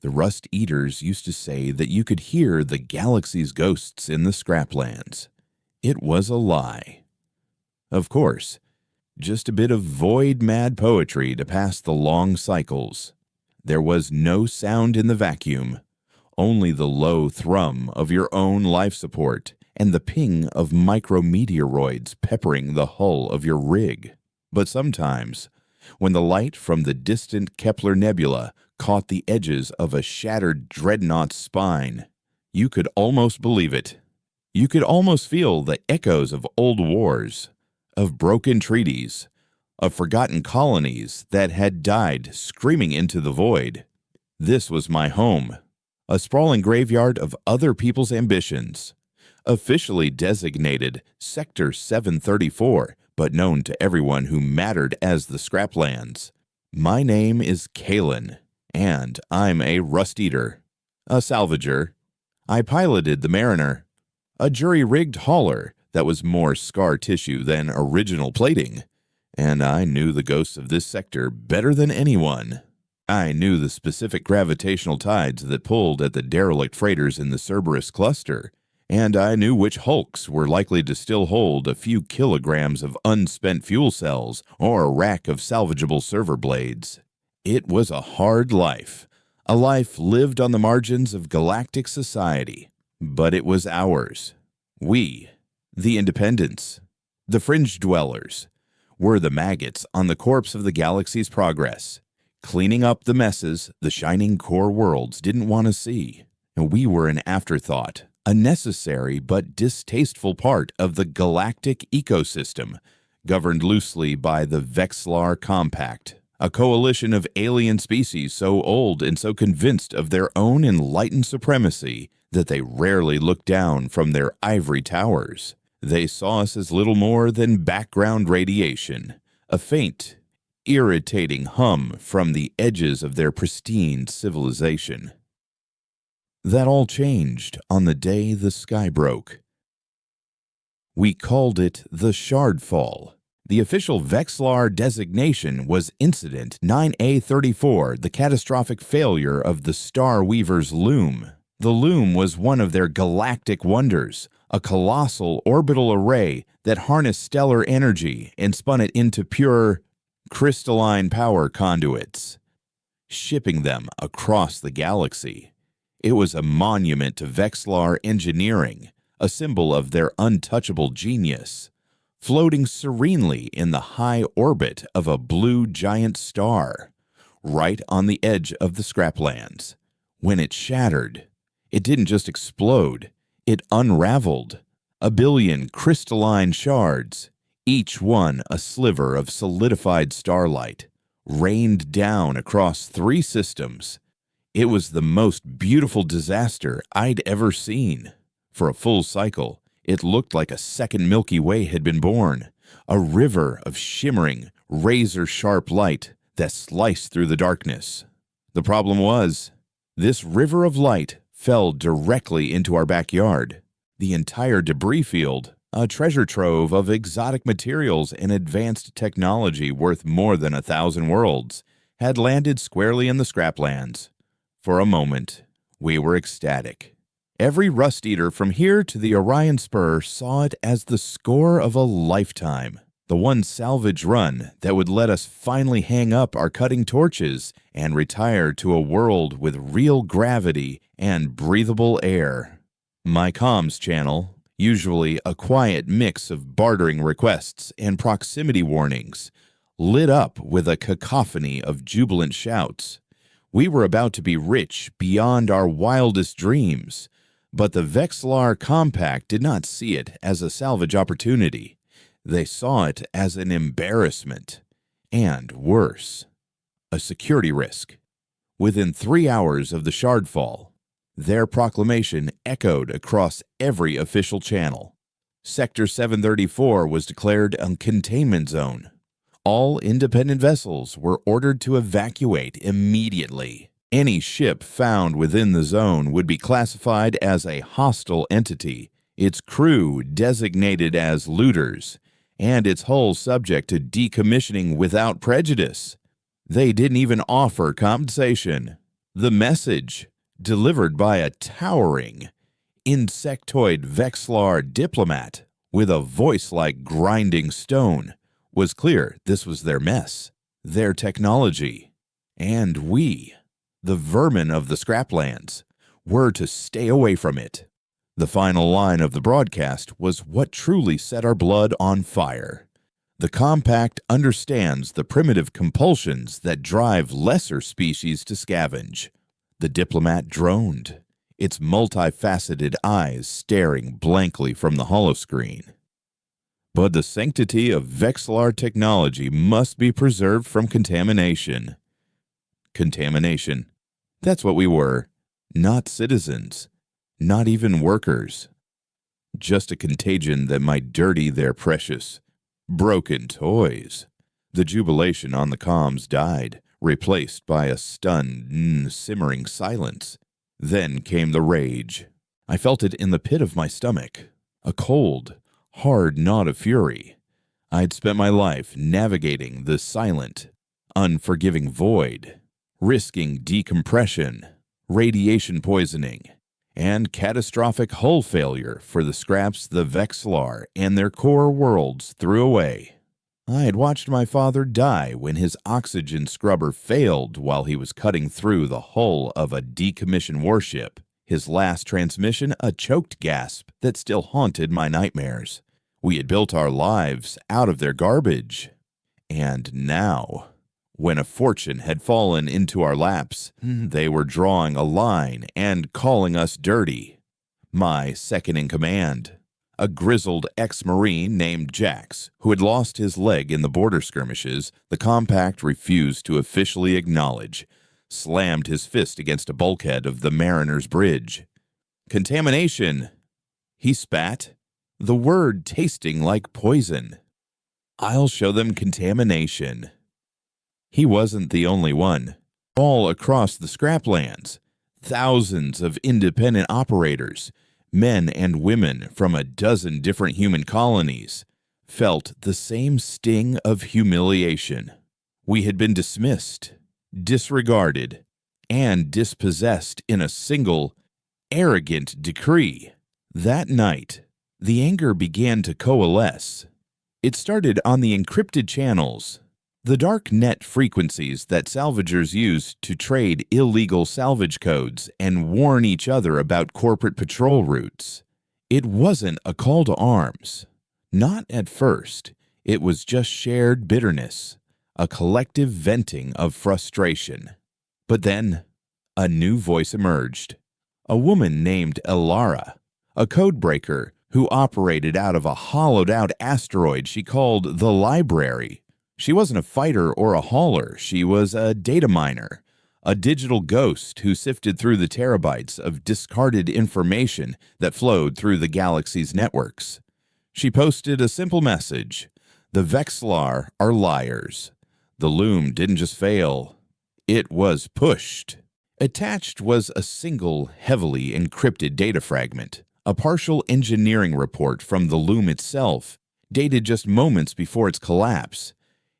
The Rust Eaters used to say that you could hear the galaxy's ghosts in the scraplands. It was a lie. Of course, just a bit of void-mad poetry to pass the long cycles. There was no sound in the vacuum, only the low thrum of your own life support and the ping of micrometeoroids peppering the hull of your rig. But sometimes, when the light from the distant Kepler nebula caught the edges of a shattered dreadnought's spine, you could almost believe it. You could almost feel the echoes of old wars, of broken treaties, of forgotten colonies that had died screaming into the void. This was my home, a sprawling graveyard of other people's ambitions, officially designated Sector 734, but known to everyone who mattered as the Scraplands. My name is Kalen, and I'm a Rust Eater, a salvager. I piloted the Mariner, a jury-rigged hauler that was more scar tissue than original plating, and I knew the ghosts of this sector better than anyone. I knew the specific gravitational tides that pulled at the derelict freighters in the Cerberus cluster, and I knew which hulks were likely to still hold a few kilograms of unspent fuel cells or a rack of salvageable server blades. It was a hard life, a life lived on the margins of galactic society, but it was ours. We, the independents, the fringe dwellers, were the maggots on the corpse of the galaxy's progress, cleaning up the messes the shining core worlds didn't want to see. And we were an afterthought, a necessary but distasteful part of the galactic ecosystem, governed loosely by the Vexlar Compact, a coalition of alien species so old and so convinced of their own enlightened supremacy that they rarely looked down from their ivory towers. They saw us as little more than background radiation, a faint, irritating hum from the edges of their pristine civilization. That all changed on the day the sky broke. We called it the Shardfall. The official Vexlar designation was Incident 9A34, the catastrophic failure of the Star Weaver's loom. The loom was one of their galactic wonders, a colossal orbital array that harnessed stellar energy and spun it into pure, crystalline power conduits, shipping them across the galaxy. It was a monument to Vexlar engineering, a symbol of their untouchable genius, floating serenely in the high orbit of a blue giant star, right on the edge of the Scraplands. When it shattered, it didn't just explode, it unraveled. A billion crystalline shards, each one a sliver of solidified starlight, rained down across 3 systems. It was the most beautiful disaster I'd ever seen. For a full cycle, it looked like a second Milky Way had been born, a river of shimmering, razor-sharp light that sliced through the darkness. The problem was, this river of light fell directly into our backyard. The entire debris field, a treasure trove of exotic materials and advanced technology worth more than 1,000 worlds, had landed squarely in the Scraplands. For a moment, we were ecstatic. Every Rust Eater from here to the Orion Spur saw it as the score of a lifetime, the one salvage run that would let us finally hang up our cutting torches and retire to a world with real gravity and breathable air. My comms channel, usually a quiet mix of bartering requests and proximity warnings, lit up with a cacophony of jubilant shouts. We were about to be rich beyond our wildest dreams, but the Vexlar Compact did not see it as a salvage opportunity. They saw it as an embarrassment, and worse, a security risk. Within 3 hours of the Shardfall, their proclamation echoed across every official channel. Sector 734 was declared a containment zone. All independent vessels were ordered to evacuate immediately. Any ship found within the zone would be classified as a hostile entity, its crew designated as looters, and its hull subject to decommissioning without prejudice. They didn't even offer compensation. The message, delivered by a towering, insectoid Vexlar diplomat with a voice like grinding stone, was clear. This was their mess, their technology, and we, the vermin of the scraplands, were to stay away from it. The final line of the broadcast was what truly set our blood on fire. The compact understands the primitive compulsions that drive lesser species to scavenge. The diplomat droned, its multifaceted eyes staring blankly from the holoscreen. But the sanctity of Vexlar technology must be preserved from contamination. Contamination. That's what we were. Not citizens. Not even workers. Just a contagion that might dirty their precious, broken toys. The jubilation on the comms died, replaced by a stunned, simmering silence. Then came the rage. I felt it in the pit of my stomach. A cold, hard knot of fury. I'd spent my life navigating the silent, unforgiving void, risking decompression, radiation poisoning, and catastrophic hull failure for the scraps the Vexlar and their core worlds threw away. I had watched my father die when his oxygen scrubber failed while he was cutting through the hull of a decommissioned warship, his last transmission a choked gasp that still haunted my nightmares. We had built our lives out of their garbage. And now, when a fortune had fallen into our laps, they were drawing a line and calling us dirty. My second-in-command, a grizzled ex-Marine named Jax, who had lost his leg in the border skirmishes, the compact refused to officially acknowledge, slammed his fist against a bulkhead of the Mariner's Bridge. Contamination, he spat, the word tasting like poison. I'll show them contamination. He wasn't the only one. All across the scraplands, thousands of independent operators, men and women from a dozen different human colonies, felt the same sting of humiliation. We had been dismissed, disregarded, and dispossessed in a single, arrogant decree. That night, the anger began to coalesce. It started on the encrypted channels, the dark net frequencies that salvagers use to trade illegal salvage codes and warn each other about corporate patrol routes. It wasn't a call to arms. Not at first. It was just shared bitterness, a collective venting of frustration. But then, a new voice emerged. A woman named Elara, a codebreaker who operated out of a hollowed-out asteroid she called the Library. She wasn't a fighter or a hauler. She was a data miner, a digital ghost who sifted through the terabytes of discarded information that flowed through the galaxy's networks. She posted a simple message: the Vexlar are liars. The loom didn't just fail. It was pushed. Attached was a single, heavily encrypted data fragment, a partial engineering report from the loom itself, dated just moments before its collapse.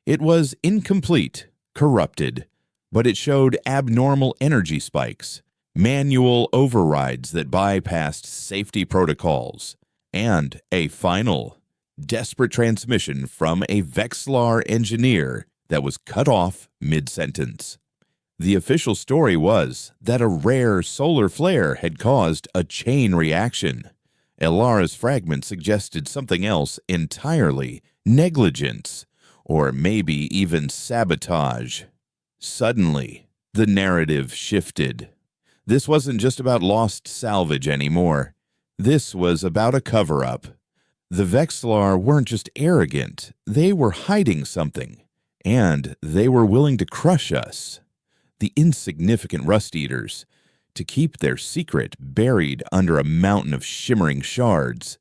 It was incomplete, corrupted, but it showed abnormal energy spikes, manual overrides that bypassed safety protocols, and a final, desperate transmission from a Vexlar engineer that was cut off mid-sentence. The official story was that a rare solar flare had caused a chain reaction. Elara's fragment suggested something else entirely: negligence, or maybe even sabotage. Suddenly, the narrative shifted. This wasn't just about lost salvage anymore. This was about a cover-up. The Vexlar weren't just arrogant, they were hiding something, and they were willing to crush us, the insignificant Rust Eaters, to keep their secret buried under a mountain of shimmering shards.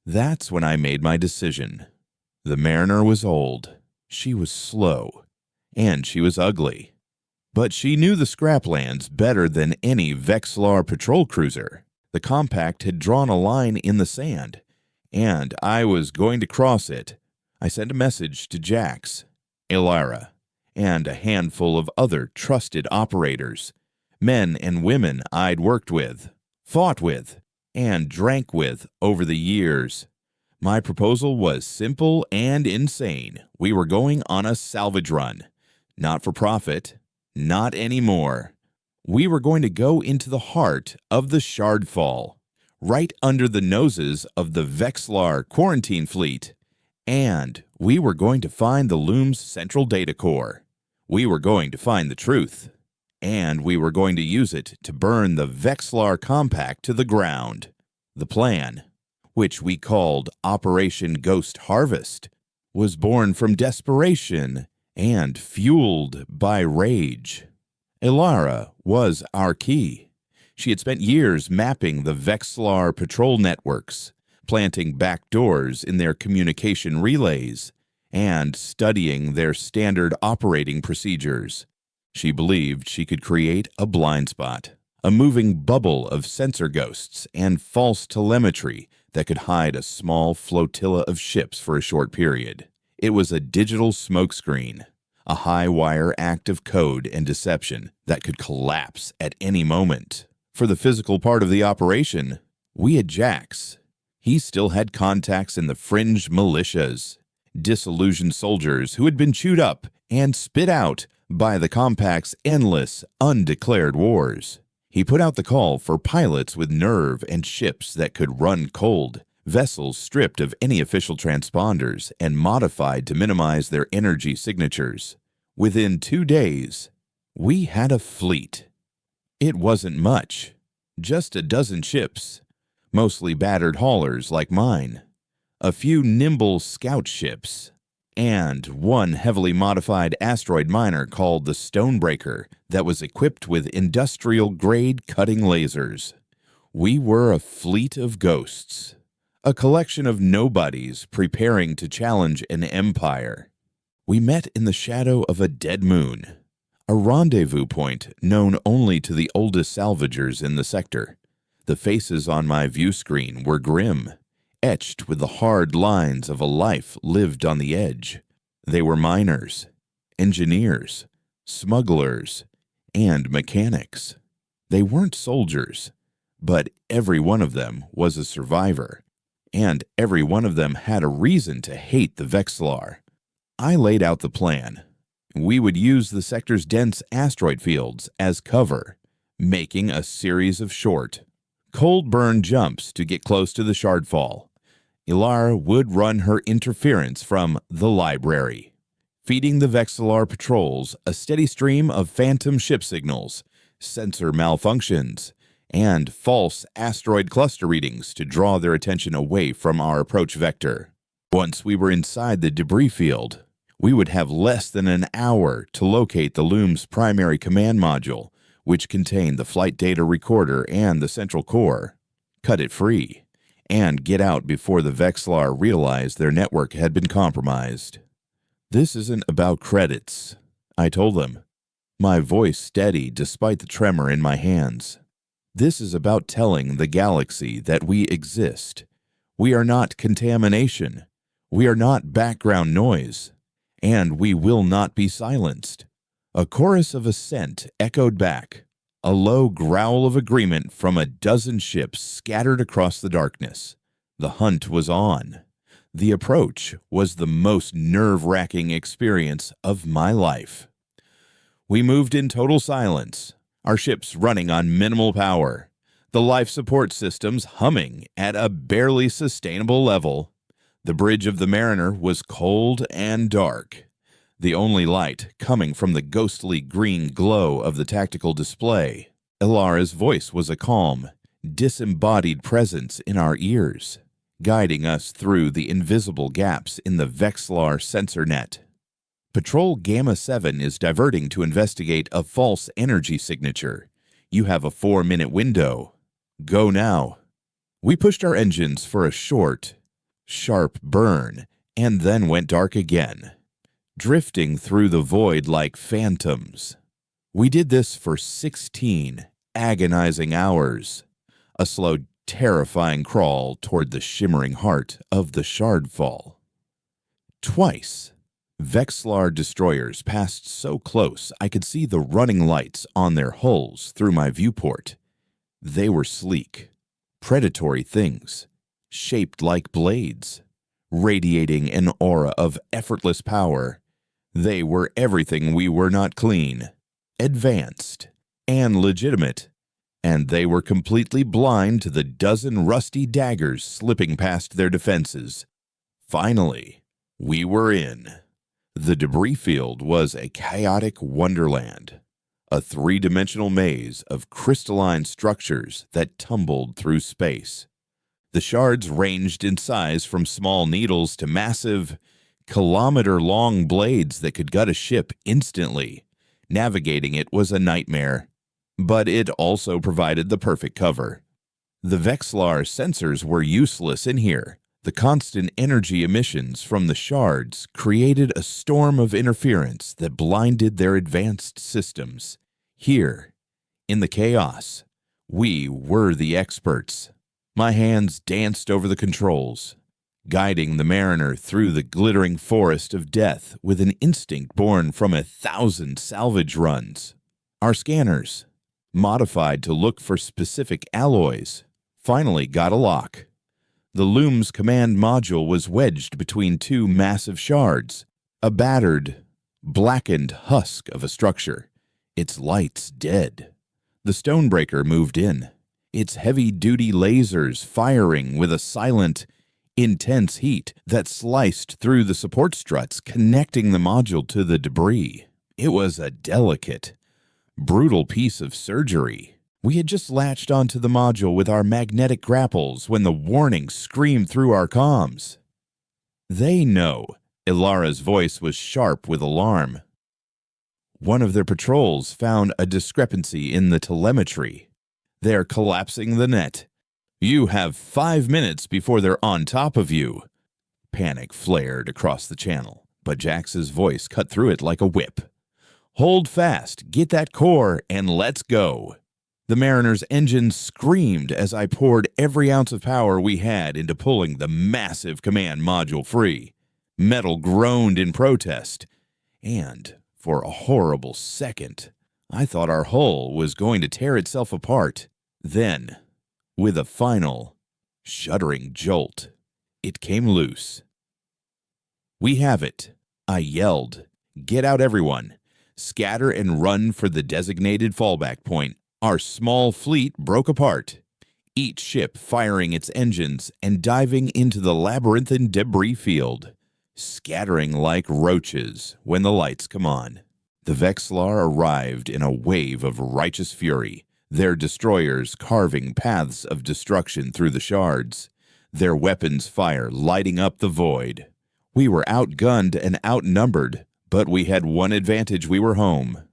That's when I made my decision. The Mariner was old, she was slow, and she was ugly. But she knew the scraplands better than any Vexlar patrol cruiser. The compact had drawn a line in the sand, and I was going to cross it. I sent a message to Jax, Elara, and a handful of other trusted operators, Men and women I'd worked with, fought with, and drank with over the years. My proposal was simple and insane. We were going on a salvage run. Not for profit. Not anymore. We were going to go into the heart of the Shardfall, right under the noses of the Vexlar quarantine fleet. And we were going to find the Loom's central data core. We were going to find the truth. And we were going to use it to burn the Vexlar compact to the ground. The plan, which we called Operation Ghost Harvest, was born from desperation and fueled by rage. Ilara was our key. She had spent years mapping the Vexlar patrol networks, planting backdoors in their communication relays, and studying their standard operating procedures. She believed she could create a blind spot, a moving bubble of sensor ghosts and false telemetry that could hide a small flotilla of ships for a short period. It was a digital smokescreen, a high-wire act of code and deception that could collapse at any moment. For the physical part of the operation, we had Jax. He still had contacts in the fringe militias, disillusioned soldiers who had been chewed up and spit out by the Compact's endless, undeclared wars. He put out the call for pilots with nerve and ships that could run cold, vessels stripped of any official transponders and modified to minimize their energy signatures. Within 2 days, we had a fleet. It wasn't much, just a dozen ships, mostly battered haulers like mine, a few nimble scout ships, and one heavily modified asteroid miner called the Stonebreaker that was equipped with industrial-grade cutting lasers. We were a fleet of ghosts, a collection of nobodies preparing to challenge an empire. We met in the shadow of a dead moon, a rendezvous point known only to the oldest salvagers in the sector. The faces on my view screen were grim, etched with the hard lines of a life lived on the edge. They were miners, engineers, smugglers, and mechanics. They weren't soldiers, but every one of them was a survivor, and every one of them had a reason to hate the Vexlar. I laid out the plan. We would use the sector's dense asteroid fields as cover, making a series of short, cold burn jumps to get close to the Shardfall. Ilara would run her interference from the library, feeding the Vexlar patrols a steady stream of phantom ship signals, sensor malfunctions, and false asteroid cluster readings to draw their attention away from our approach vector. Once we were inside the debris field, we would have less than an hour to locate the Loom's primary command module, which contained the flight data recorder and the central core, cut it free, and get out before the Vexlar realized their network had been compromised. This isn't about credits, I told them, my voice steady despite the tremor in my hands. This is about telling the galaxy that we exist. We are not contamination. We are not background noise. And we will not be silenced. A chorus of assent echoed back, a low growl of agreement from a dozen ships scattered across the darkness. The hunt was on. The approach was the most nerve-wracking experience of my life. We moved in total silence, our ships running on minimal power, the life support systems humming at a barely sustainable level. The bridge of the Mariner was cold and dark, the only light coming from the ghostly green glow of the tactical display. Ilara's voice was a calm, disembodied presence in our ears, guiding us through the invisible gaps in the Vexlar sensor net. Patrol Gamma 7 is diverting to investigate a false energy signature. You have a 4-minute window. Go now. We pushed our engines for a short, sharp burn, and then went dark again, drifting through the void like phantoms. We did this for 16 agonizing hours, a slow, terrifying crawl toward the shimmering heart of the Shardfall. Twice, Vexlar destroyers passed so close I could see the running lights on their hulls through my viewport. They were sleek, predatory things, shaped like blades, radiating an aura of effortless power. They were everything we were not: clean, advanced, and legitimate, and they were completely blind to the dozen rusty daggers slipping past their defenses. Finally, we were in. The debris field was a chaotic wonderland, a three-dimensional maze of crystalline structures that tumbled through space. The shards ranged in size from small needles to massive, kilometer-long blades that could gut a ship instantly. Navigating it was a nightmare, but it also provided the perfect cover. The Vexlar sensors were useless in here. The constant energy emissions from the shards created a storm of interference that blinded their advanced systems. Here, in the chaos, we were the experts. My hands danced over the controls, guiding the mariner through the glittering forest of death with an instinct born from 1,000 salvage runs. Our scanners, modified to look for specific alloys, finally got a lock. The loom's command module was wedged between two massive shards, a battered, blackened husk of a structure, its lights dead. The stonebreaker moved in, its heavy-duty lasers firing with a silent, intense heat that sliced through the support struts connecting the module to the debris. It was a delicate, brutal piece of surgery. We had just latched onto the module with our magnetic grapples when the warning screamed through our comms. They know. Ilara's voice was sharp with alarm. One of their patrols found a discrepancy in the telemetry. They're collapsing the net. You have 5 minutes before they're on top of you. Panic flared across the channel, but Jax's voice cut through it like a whip. Hold fast, get that core, and let's go. The Mariner's engine screamed as I poured every ounce of power we had into pulling the massive command module free. Metal groaned in protest, and for a horrible second, I thought our hull was going to tear itself apart. Then, with a final, shuddering jolt, it came loose. We have it, I yelled. Get out, everyone. Scatter and run for the designated fallback point. Our small fleet broke apart, each ship firing its engines and diving into the labyrinthine debris field, scattering like roaches when the lights come on. The Vexlar arrived in a wave of righteous fury, their destroyers carving paths of destruction through the shards, their weapons' fire lighting up the void. We were outgunned and outnumbered, but we had one advantage: we were home.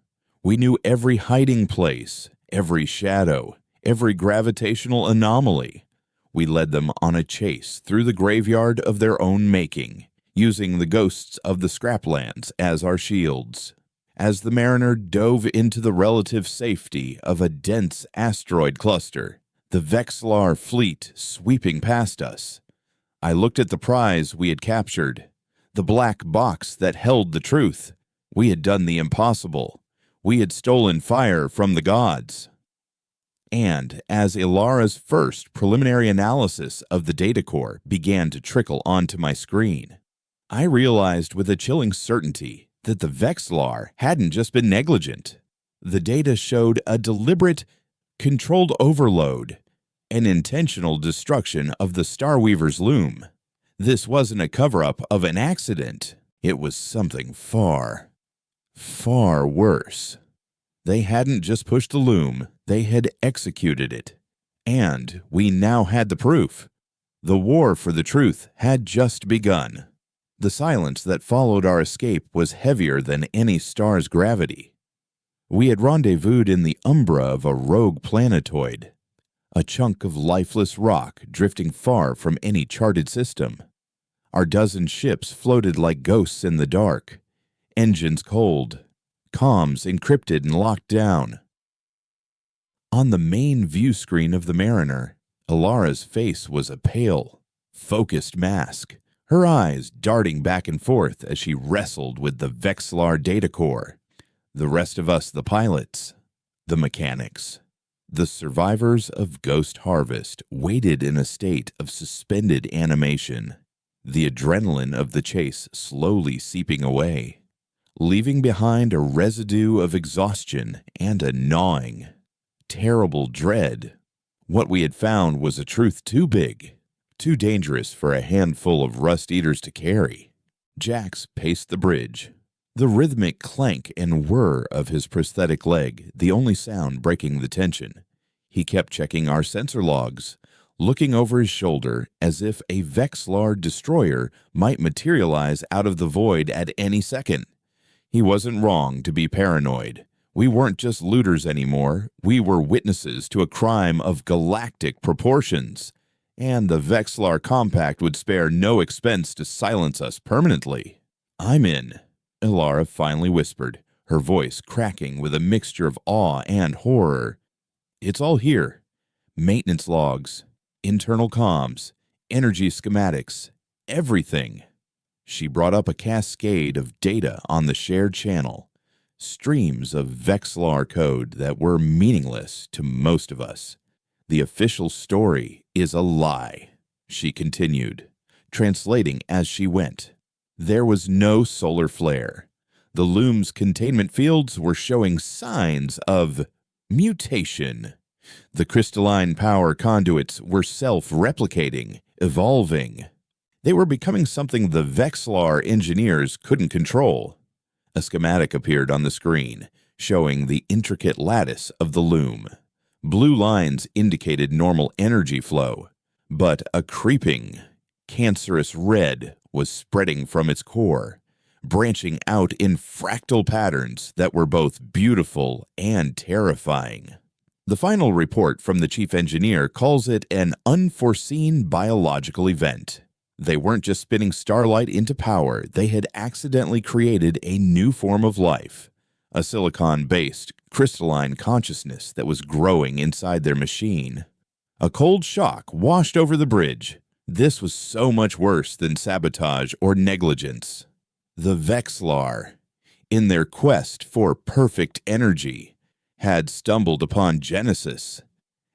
We knew every hiding place, every shadow, every gravitational anomaly. We led them on a chase through the graveyard of their own making, using the ghosts of the scraplands as our shields. As the Mariner dove into the relative safety of a dense asteroid cluster, the Vexlar fleet sweeping past us, I looked at the prize we had captured, the black box that held the truth. We had done the impossible. We had stolen fire from the gods. And as Ilara's first preliminary analysis of the data core began to trickle onto my screen, I realized with a chilling certainty that the Vexlar hadn't just been negligent. The data showed a deliberate, controlled overload, an intentional destruction of the Starweaver's loom. This wasn't a cover-up of an accident. It was something far, far worse. They hadn't just pushed the loom, they had executed it. And we now had the proof. The war for the truth had just begun. The silence that followed our escape was heavier than any star's gravity. We had rendezvoused in the umbra of a rogue planetoid, a chunk of lifeless rock drifting far from any charted system. Our dozen ships floated like ghosts in the dark, engines cold, comms encrypted and locked down. On the main view screen of the Mariner, Ilara's face was a pale, focused mask, her eyes darting back and forth as she wrestled with the Vexlar data core. The rest of us, the pilots, the mechanics, the survivors of Ghost Harvest, waited in a state of suspended animation, the adrenaline of the chase slowly seeping away, leaving behind a residue of exhaustion and a gnawing, terrible dread. What we had found was a truth too big, too dangerous for a handful of rust-eaters to carry. Jax paced the bridge, the rhythmic clank and whir of his prosthetic leg the only sound breaking the tension. He kept checking our sensor logs, looking over his shoulder as if a Vexlar destroyer might materialize out of the void at any second. He wasn't wrong to be paranoid. We weren't just looters anymore. We were witnesses to a crime of galactic proportions, and the Vexlar Compact would spare no expense to silence us permanently. "I'm in," Ilara finally whispered, her voice cracking with a mixture of awe and horror. "It's all here. Maintenance logs, internal comms, energy schematics, everything." She brought up a cascade of data on the shared channel, streams of Vexlar code that were meaningless to most of us. "The official story is a lie," she continued, translating as she went. There was no solar flare. The loom's containment fields were showing signs of mutation. The crystalline power conduits were self-replicating, evolving. They were becoming something the Vexlar engineers couldn't control. A schematic appeared on the screen, showing the intricate lattice of the loom. Blue lines indicated normal energy flow, but a creeping, cancerous red was spreading from its core, branching out in fractal patterns that were both beautiful and terrifying. The final report from the chief engineer calls it an unforeseen biological event. They weren't just spinning starlight into power, they had accidentally created a new form of life, a silicon-based, crystalline consciousness that was growing inside their machine. A cold shock washed over the bridge. This was so much worse than sabotage or negligence. The Vexlar, in their quest for perfect energy, had stumbled upon Genesis,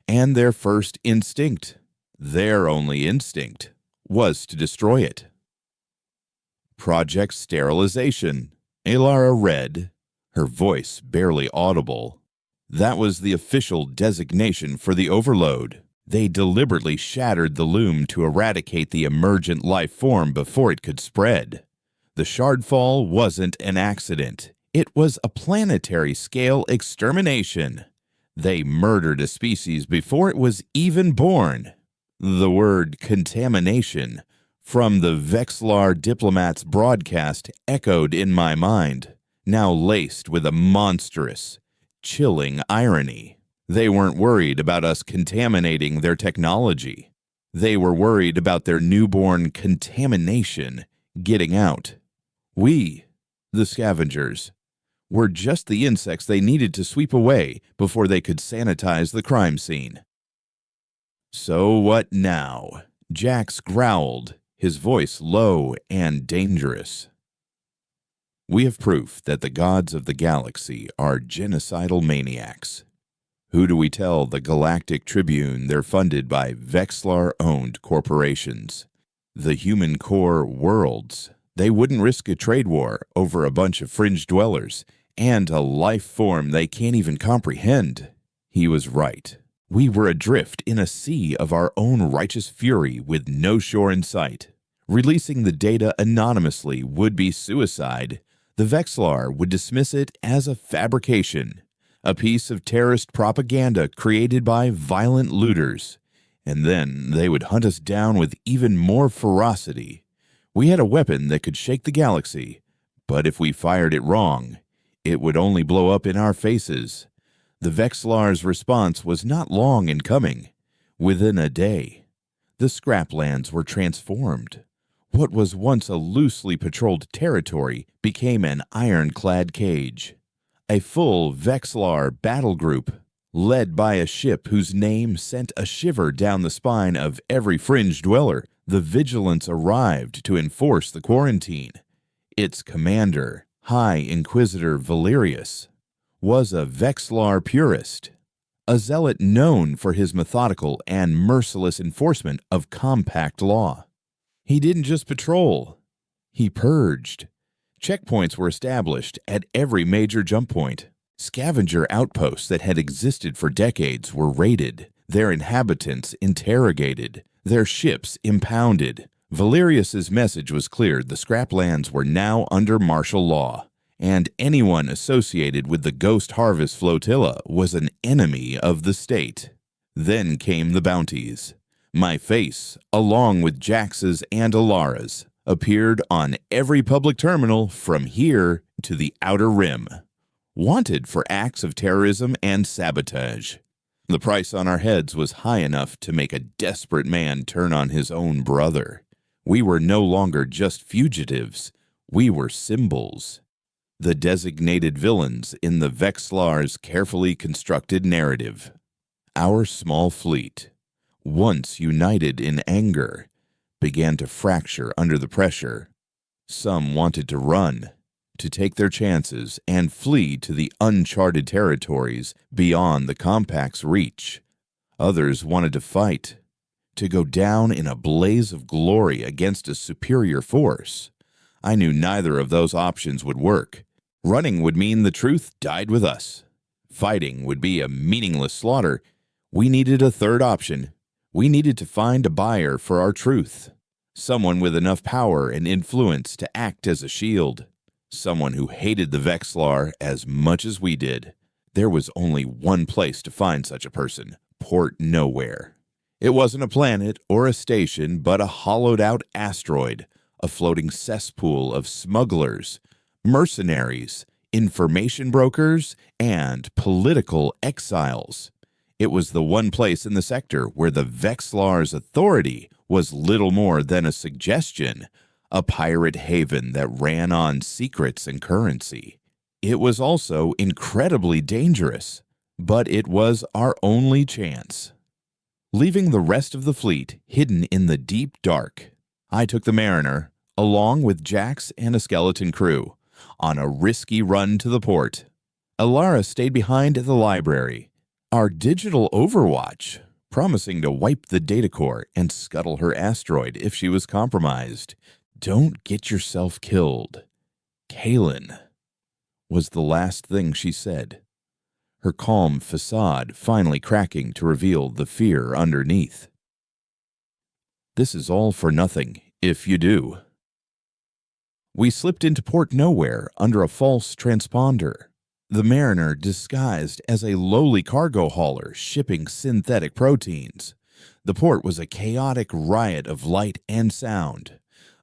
and their first instinct, their only instinct, was to destroy it. Project Sterilization, Ilara read, her voice barely audible. That was the official designation for the overload. They deliberately shattered the loom to eradicate the emergent life form before it could spread. The shardfall wasn't an accident. It was a planetary-scale extermination. They murdered a species before it was even born. The word contamination from the Vexlar diplomat's broadcast echoed in my mind, now laced with a monstrous, chilling irony. They weren't worried about us contaminating their technology. They were worried about their newborn contamination getting out. We, the scavengers, were just the insects they needed to sweep away before they could sanitize the crime scene. "So what now?" Jax growled, his voice low and dangerous. "We have proof that the gods of the galaxy are genocidal maniacs. Who do we tell the Galactic Tribune they're funded by Vexlar-owned corporations? The human core worlds. They wouldn't risk a trade war over a bunch of fringe dwellers and a life form they can't even comprehend." He was right. We were adrift in a sea of our own righteous fury with no shore in sight. Releasing the data anonymously would be suicide. The Vexlar would dismiss it as a fabrication, a piece of terrorist propaganda created by violent looters, and then they would hunt us down with even more ferocity. We had a weapon that could shake the galaxy, but if we fired it wrong, it would only blow up in our faces. The Vexlar's response was not long in coming. Within a day, the scraplands were transformed. What was once a loosely patrolled territory became an ironclad cage. A full Vexlar battle group, led by a ship whose name sent a shiver down the spine of every fringe dweller The Vigilance arrived to enforce the quarantine. Its commander, High Inquisitor Valerius, was a Vexlar purist, a zealot known for his methodical and merciless enforcement of compact law. He didn't just patrol, he purged. Checkpoints were established at every major jump point. Scavenger outposts that had existed for decades were raided, their inhabitants interrogated, their ships impounded. Valerius's message was clear: the scraplands were now under martial law, and anyone associated with the Ghost Harvest Flotilla was an enemy of the state. Then came the bounties. My face, along with Jax's and Alara's, appeared on every public terminal from here to the Outer Rim, wanted for acts of terrorism and sabotage. The price on our heads was high enough to make a desperate man turn on his own brother. We were no longer just fugitives, we were symbols. The designated villains in the Vexlar's carefully constructed narrative. Our small fleet, once united in anger, began to fracture under the pressure. Some wanted to run, to take their chances and flee to the uncharted territories beyond the Compact's reach. Others wanted to fight, to go down in a blaze of glory against a superior force. I knew neither of those options would work. Running would mean the truth died with us. Fighting would be a meaningless slaughter. We needed a third option. We needed to find a buyer for our truth. Someone with enough power and influence to act as a shield. Someone who hated the Vexlar as much as we did. There was only one place to find such a person: Port Nowhere. It wasn't a planet or a station, but a hollowed-out asteroid, a floating cesspool of smugglers, mercenaries, information brokers, and political exiles. It was the one place in the sector where the Vexlar's authority was little more than a suggestion, a pirate haven that ran on secrets and currency. It was also incredibly dangerous, but it was our only chance. Leaving the rest of the fleet hidden in the deep dark, I took the Mariner, along with Jax and a skeleton crew, on a risky run to the port. Alara stayed behind at the library, our digital overwatch, promising to wipe the data core and scuttle her asteroid if she was compromised. "Don't get yourself killed, Kaylin," was the last thing she said, her calm facade finally cracking to reveal the fear underneath. This is all for nothing, if you do. We slipped into Port Nowhere under a false transponder, the Mariner disguised as a lowly cargo hauler shipping synthetic proteins. The port was a chaotic riot of light and sound,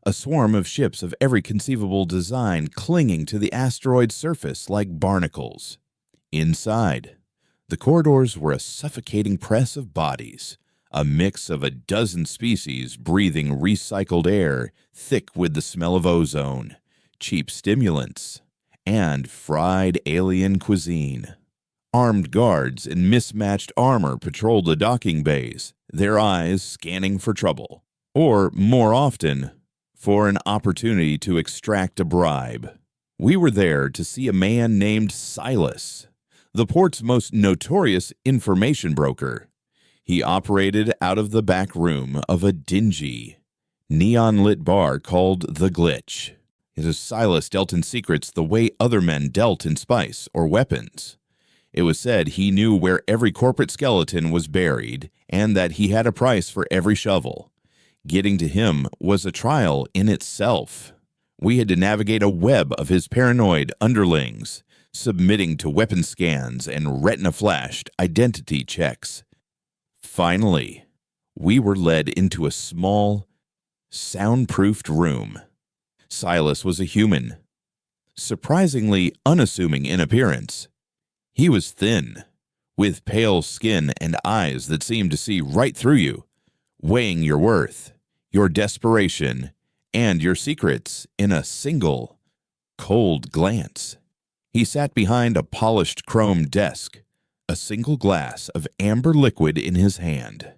a swarm of ships of every conceivable design clinging to the asteroid's surface like barnacles. Inside, the corridors were a suffocating press of bodies, a mix of a dozen species breathing recycled air thick with the smell of ozone, cheap stimulants, and fried alien cuisine. Armed guards in mismatched armor patrolled the docking bays, their eyes scanning for trouble, or, more often, for an opportunity to extract a bribe. We were there to see a man named Silas, the port's most notorious information broker. He operated out of the back room of a dingy, neon-lit bar called The Glitch. Silas dealt in secrets the way other men dealt in spice or weapons. It was said he knew where every corporate skeleton was buried and that he had a price for every shovel. Getting to him was a trial in itself. We had to navigate a web of his paranoid underlings, submitting to weapon scans and retina-flashed identity checks. Finally, we were led into a small, soundproofed room. Silas was a human, surprisingly unassuming in appearance. He was thin, with pale skin and eyes that seemed to see right through you, weighing your worth, your desperation, and your secrets in a single, cold glance. He sat behind a polished chrome desk, a single glass of amber liquid in his hand.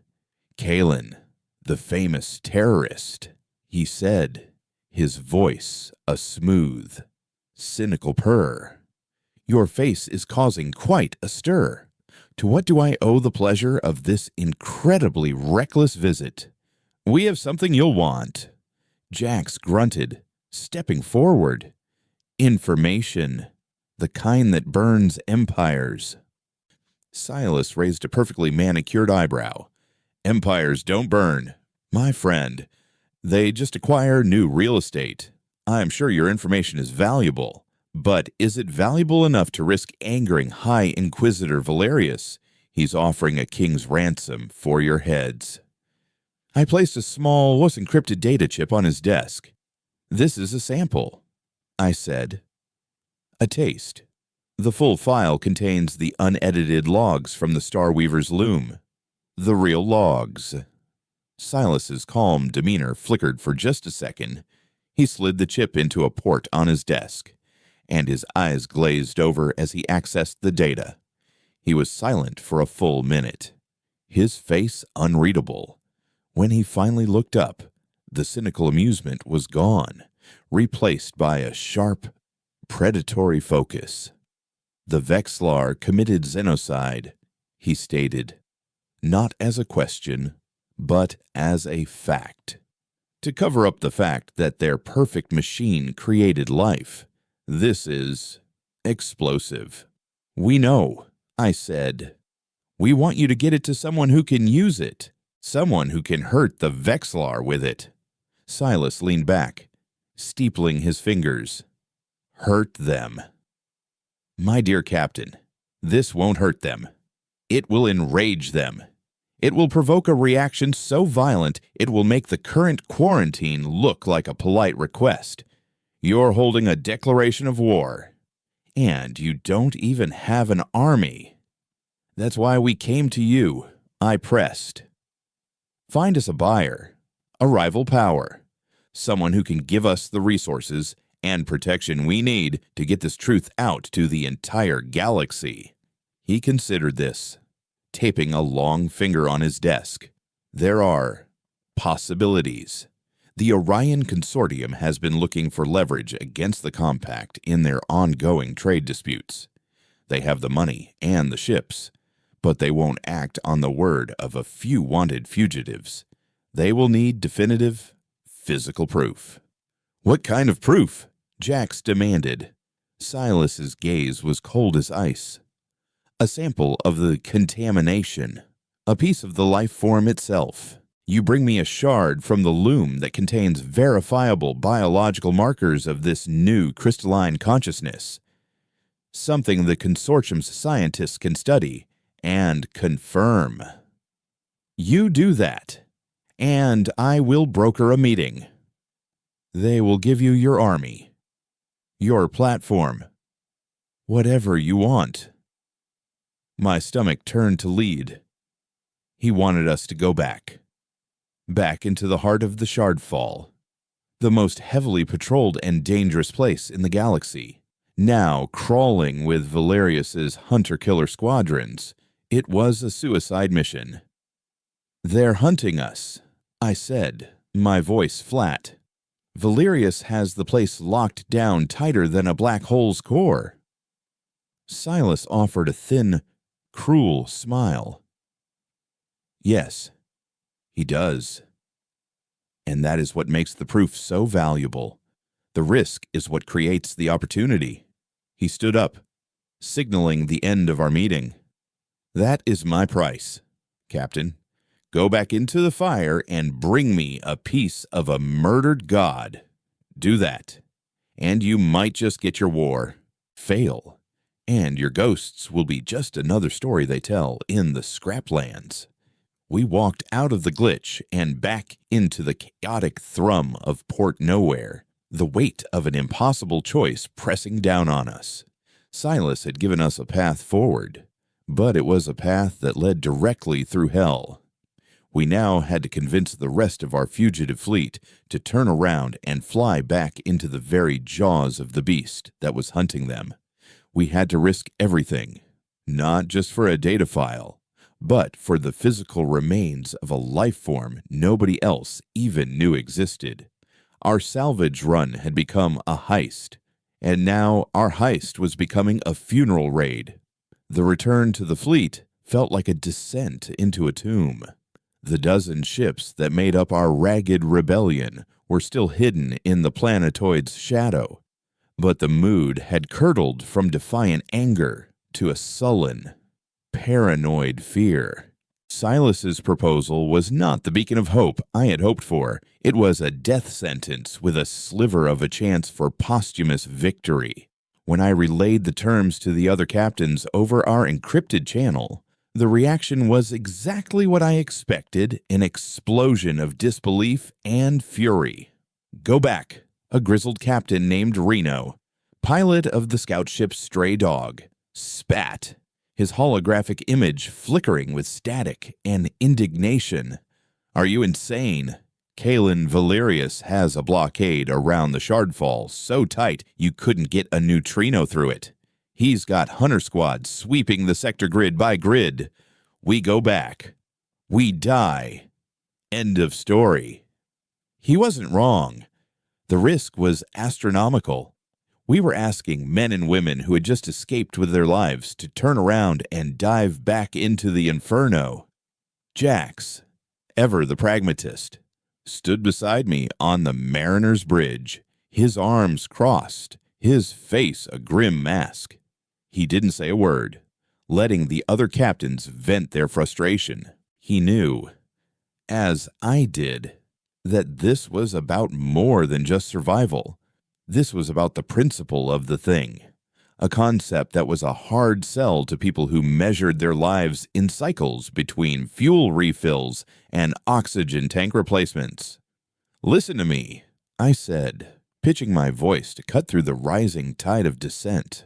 Kaylin, The famous terrorist, he said, his voice a smooth, cynical purr. Your face is causing quite a stir. To what do I owe the pleasure of this incredibly reckless visit? We have something you'll want. Jax grunted, stepping forward. Information, the kind that burns empires. Silas raised a perfectly manicured eyebrow. Empires don't burn, my friend. They just acquire new real estate. I'm sure your information is valuable, but is it valuable enough to risk angering High Inquisitor Valerius? He's offering a king's ransom for your heads. I placed a small, encrypted data chip on his desk. This is a sample, I said. A taste. The full file contains the unedited logs from the Star Weaver's loom. The real logs. Silas's calm demeanor flickered for just a second. He slid the chip into a port on his desk, and his eyes glazed over as he accessed the data. He was silent for a full minute, his face unreadable. When he finally looked up, the cynical amusement was gone, replaced by a sharp, predatory focus. The Vexlar committed xenocide, he stated, not as a question, but as a fact. To cover up the fact that their perfect machine created life, this is explosive. We know, I said. We want you to get it to someone who can use it, someone who can hurt the Vexlar with it. Silas leaned back, steepling his fingers. Hurt them. My dear Captain, this won't hurt them. It will enrage them. It will provoke a reaction so violent it will make the current quarantine look like a polite request. You're holding a declaration of war. And you don't even have an army. That's why we came to you, I pressed. Find us a buyer, a rival power, someone who can give us the resources and protection we need to get this truth out to the entire galaxy. He considered this, taping a long finger on his desk. There are possibilities. The Orion Consortium has been looking for leverage against the Compact in their ongoing trade disputes. They have the money and the ships, but they won't act on the word of a few wanted fugitives. They will need definitive, physical proof. What kind of proof? Jax demanded. Silas's gaze was cold as ice. A sample of the contamination, a piece of the life form itself. You bring me a shard from the loom that contains verifiable biological markers of this new crystalline consciousness, something the consortium's scientists can study and confirm. You do that, and I will broker a meeting. They will give you your army, your platform, whatever you want. My stomach turned to lead. He wanted us to go back into the heart of the Shardfall, the most heavily patrolled and dangerous place in the galaxy. Now crawling with Valerius's hunter-killer squadrons, it was a suicide mission. They're hunting us, I said, my voice flat. Valerius has the place locked down tighter than a black hole's core. Silas offered a thin, cruel smile. Yes, he does. And that is what makes the proof so valuable. The risk is what creates the opportunity. He stood up, signaling the end of our meeting. That is my price, Captain. Go back into the fire and bring me a piece of a murdered god. Do that, and you might just get your war. Fail, and your ghosts will be just another story they tell in the Scraplands. We walked out of the glitch and back into the chaotic thrum of Port Nowhere, the weight of an impossible choice pressing down on us. Silas had given us a path forward, but it was a path that led directly through hell. We now had to convince the rest of our fugitive fleet to turn around and fly back into the very jaws of the beast that was hunting them. We had to risk everything, not just for a data file, but for the physical remains of a life form nobody else even knew existed. Our salvage run had become a heist, and now our heist was becoming a funeral raid. The return to the fleet felt like a descent into a tomb. The dozen ships that made up our ragged rebellion were still hidden in the planetoid's shadow, but the mood had curdled from defiant anger to a sullen, paranoid fear. Silas's proposal was not the beacon of hope I had hoped for. It was a death sentence with a sliver of a chance for posthumous victory. When I relayed the terms to the other captains over our encrypted channel, the reaction was exactly what I expected, an explosion of disbelief and fury. "Go back," a grizzled captain named Reno, pilot of the scout ship Stray Dog, spat, his holographic image flickering with static and indignation. "Are you insane? Kalen Valerius has a blockade around the Shardfall so tight you couldn't get a neutrino through it. He's got hunter squads sweeping the sector grid by grid. We go back. We die. End of story." He wasn't wrong. The risk was astronomical. We were asking men and women who had just escaped with their lives to turn around and dive back into the inferno. Jax, ever the pragmatist, stood beside me on the Mariner's Bridge, his arms crossed, his face a grim mask. He didn't say a word, letting the other captains vent their frustration. He knew, as I did, that this was about more than just survival. This was about the principle of the thing, a concept that was a hard sell to people who measured their lives in cycles between fuel refills and oxygen tank replacements. "Listen to me," I said, pitching my voice to cut through the rising tide of dissent.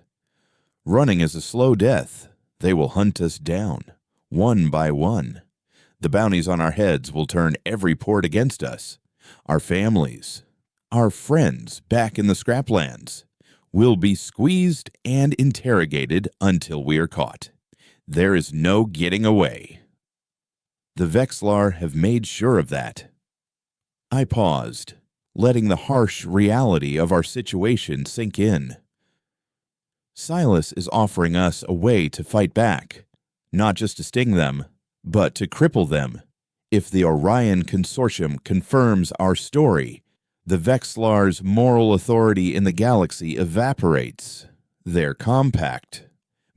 "Running is a slow death. They will hunt us down, one by one. The bounties on our heads will turn every port against us. Our families, our friends back in the scraplands, will be squeezed and interrogated until we are caught. There is no getting away. The Vexlar have made sure of that." I paused, letting the harsh reality of our situation sink in. Silas is offering us a way to fight back, not just to sting them, but to cripple them. If the Orion Consortium confirms our story, the Vexlar's moral authority in the galaxy evaporates. Their compact,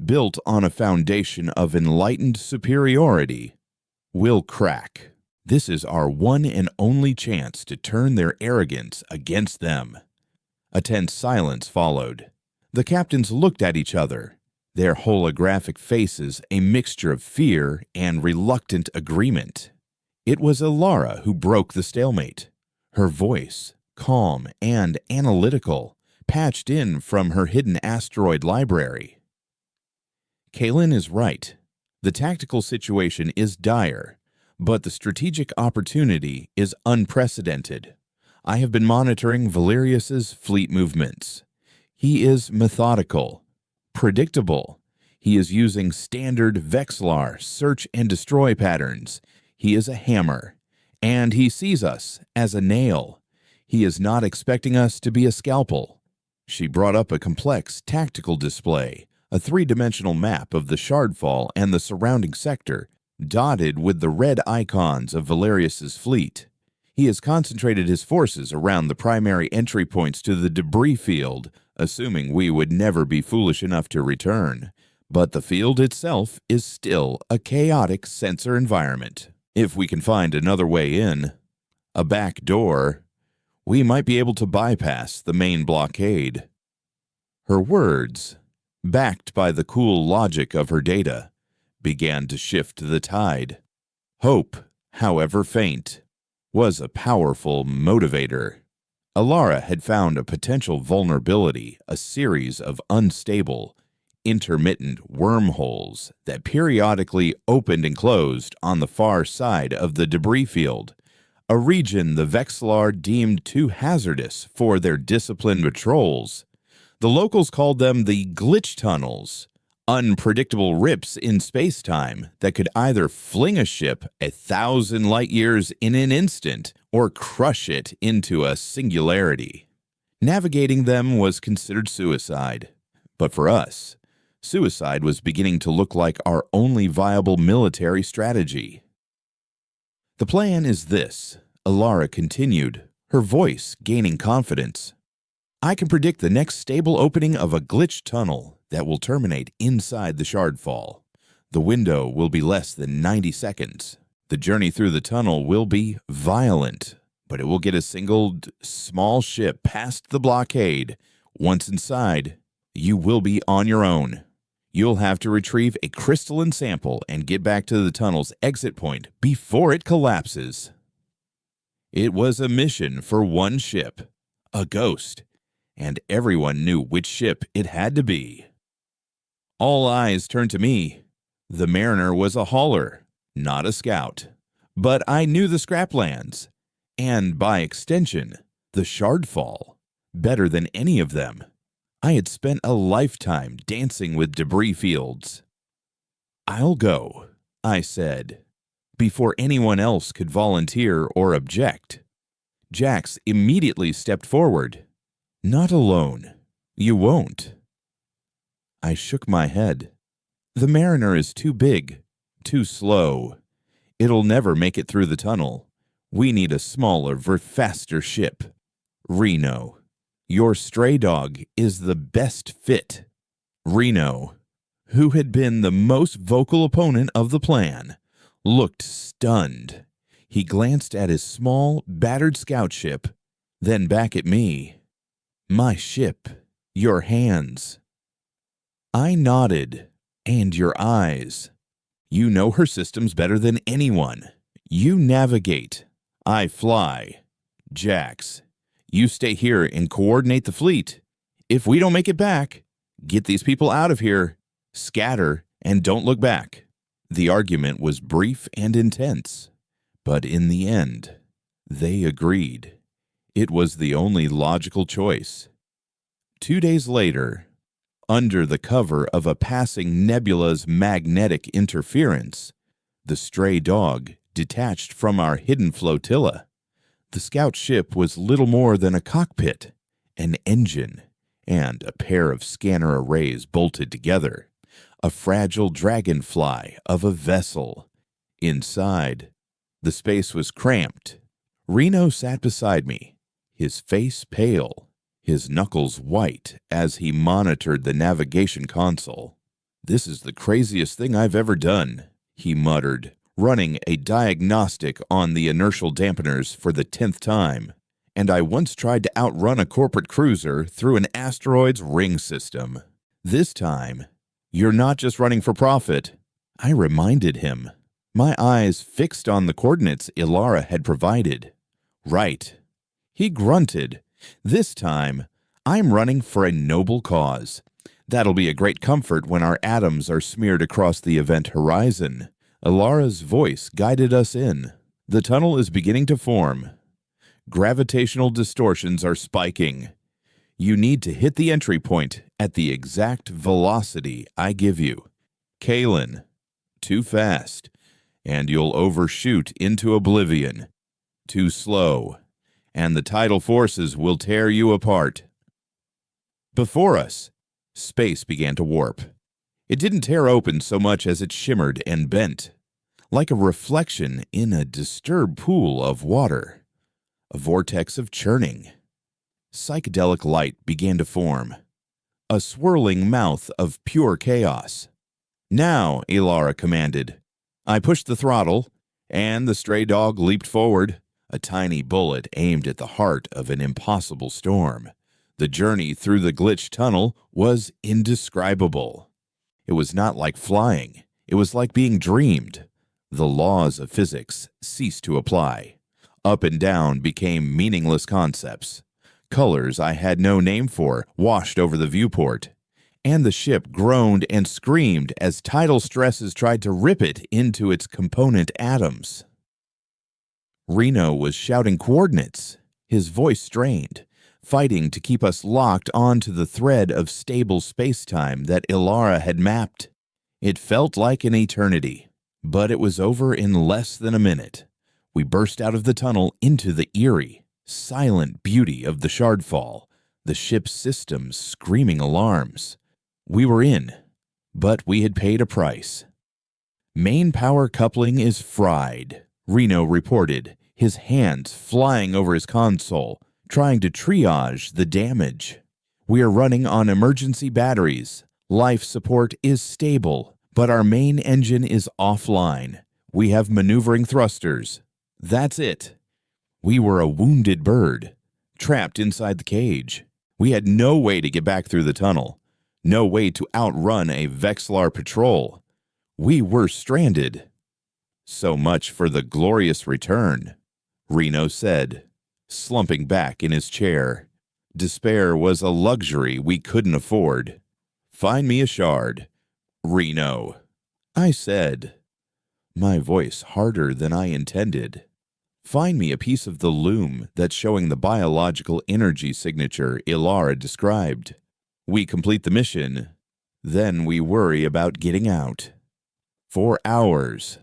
built on a foundation of enlightened superiority, will crack. This is our one and only chance to turn their arrogance against them. A tense silence followed. The captains looked at each other, their holographic faces a mixture of fear and reluctant agreement. It was Alara who broke the stalemate, her voice calm and analytical, patched in from her hidden asteroid library. "Kalen is right. The tactical situation is dire, but the strategic opportunity is unprecedented. I have been monitoring Valerius's fleet movements. He is methodical, predictable. He is using standard Vexlar search and destroy patterns. He is a hammer, and he sees us as a nail. He is not expecting us to be a scalpel." She brought up a complex tactical display, a three-dimensional map of the Shardfall and the surrounding sector, dotted with the red icons of Valerius's fleet. He has concentrated his forces around the primary entry points to the debris field, assuming we would never be foolish enough to return. But the field itself is still a chaotic sensor environment. If we can find another way in, a back door, we might be able to bypass the main blockade. Her words, backed by the cool logic of her data, began to shift the tide. Hope, however faint, was a powerful motivator. Alara had found a potential vulnerability, a series of unstable, intermittent wormholes that periodically opened and closed on the far side of the debris field, a region the Vexlar deemed too hazardous for their disciplined patrols. The locals called them the glitch tunnels, unpredictable rips in space-time that could either fling a ship 1,000 light years in an instant or crush it into a singularity. Navigating them was considered suicide, but for us, suicide was beginning to look like our only viable military strategy. "The plan is this," Alara continued, her voice gaining confidence. "I can predict the next stable opening of a glitched tunnel that will terminate inside the shardfall. The window will be less than 90 seconds. The journey through the tunnel will be violent, but it will get a single small ship past the blockade. Once inside, you will be on your own. You'll have to retrieve a crystalline sample and get back to the tunnel's exit point before it collapses." It was a mission for one ship, a ghost, and everyone knew which ship it had to be. All eyes turned to me. The Mariner was a hauler, not a scout. But I knew the scraplands, and by extension, the shardfall, better than any of them. I had spent a lifetime dancing with debris fields. "I'll go," I said, before anyone else could volunteer or object. Jax immediately stepped forward. "Not alone. You won't." I shook my head. "The Mariner is too big, too slow. It'll never make it through the tunnel. We need a smaller, faster ship. Reno, your stray dog is the best fit." Reno, who had been the most vocal opponent of the plan, looked stunned. He glanced at his small, battered scout ship, then back at me. "My ship, your hands." I nodded. "And your eyes. You know her systems better than anyone. You navigate. I fly. Jax, you stay here and coordinate the fleet. If we don't make it back, get these people out of here, scatter, and don't look back." The argument was brief and intense, but in the end, they agreed. It was the only logical choice. 2 days later, under the cover of a passing nebula's magnetic interference, the stray dog detached from our hidden flotilla. The scout ship was little more than a cockpit, an engine, and a pair of scanner arrays bolted together. A fragile dragonfly of a vessel. Inside, the space was cramped. Reno sat beside me, his face pale, his knuckles white as he monitored the navigation console. "This is the craziest thing I've ever done," he muttered, running a diagnostic on the inertial dampeners for the 10th time. "And I once tried to outrun a corporate cruiser through an asteroid's ring system. This time, you're not just running for profit." I reminded him, my eyes fixed on the coordinates Alara had provided. "Right." He grunted. "This time, I'm running for a noble cause. That'll be a great comfort when our atoms are smeared across the event horizon." Alara's voice guided us in. "The tunnel is beginning to form. Gravitational distortions are spiking. You need to hit the entry point at the exact velocity I give you. Kalen, too fast, and you'll overshoot into oblivion. Too slow, and the tidal forces will tear you apart." Before us, space began to warp. It didn't tear open so much as it shimmered and bent, like a reflection in a disturbed pool of water, a vortex of churning. Psychedelic light began to form, a swirling mouth of pure chaos. "Now," Alara commanded. I pushed the throttle, and the stray dog leaped forward, a tiny bullet aimed at the heart of an impossible storm. The journey through the glitched tunnel was indescribable. It was not like flying. It was like being dreamed. The laws of physics ceased to apply. Up and down became meaningless concepts. Colors I had no name for washed over the viewport, and the ship groaned and screamed as tidal stresses tried to rip it into its component atoms. Reno was shouting coordinates, his voice strained. fighting to keep us locked onto the thread of stable spacetime that Ilara had mapped. It felt like an eternity, but it was over in less than a minute. We burst out of the tunnel into the eerie, silent beauty of the shardfall, the ship's systems screaming alarms. We were in, but we had paid a price. Main power coupling is fried, Reno reported, his hands flying over his console, trying to triage the damage. We are running on emergency batteries. Life support is stable, but our main engine is offline. We have maneuvering thrusters. That's it. We were a wounded bird, trapped inside the cage. We had no way to get back through the tunnel, no way to outrun a Vexlar patrol. We were stranded. So much for the glorious return, Reno said, slumping back in his chair. Despair was a luxury we couldn't afford. Find me a shard, Reno, I said, my voice harder than I intended. Find me a piece of the loom that's showing the biological energy signature Ilara described. We complete the mission, then we worry about getting out. For hours,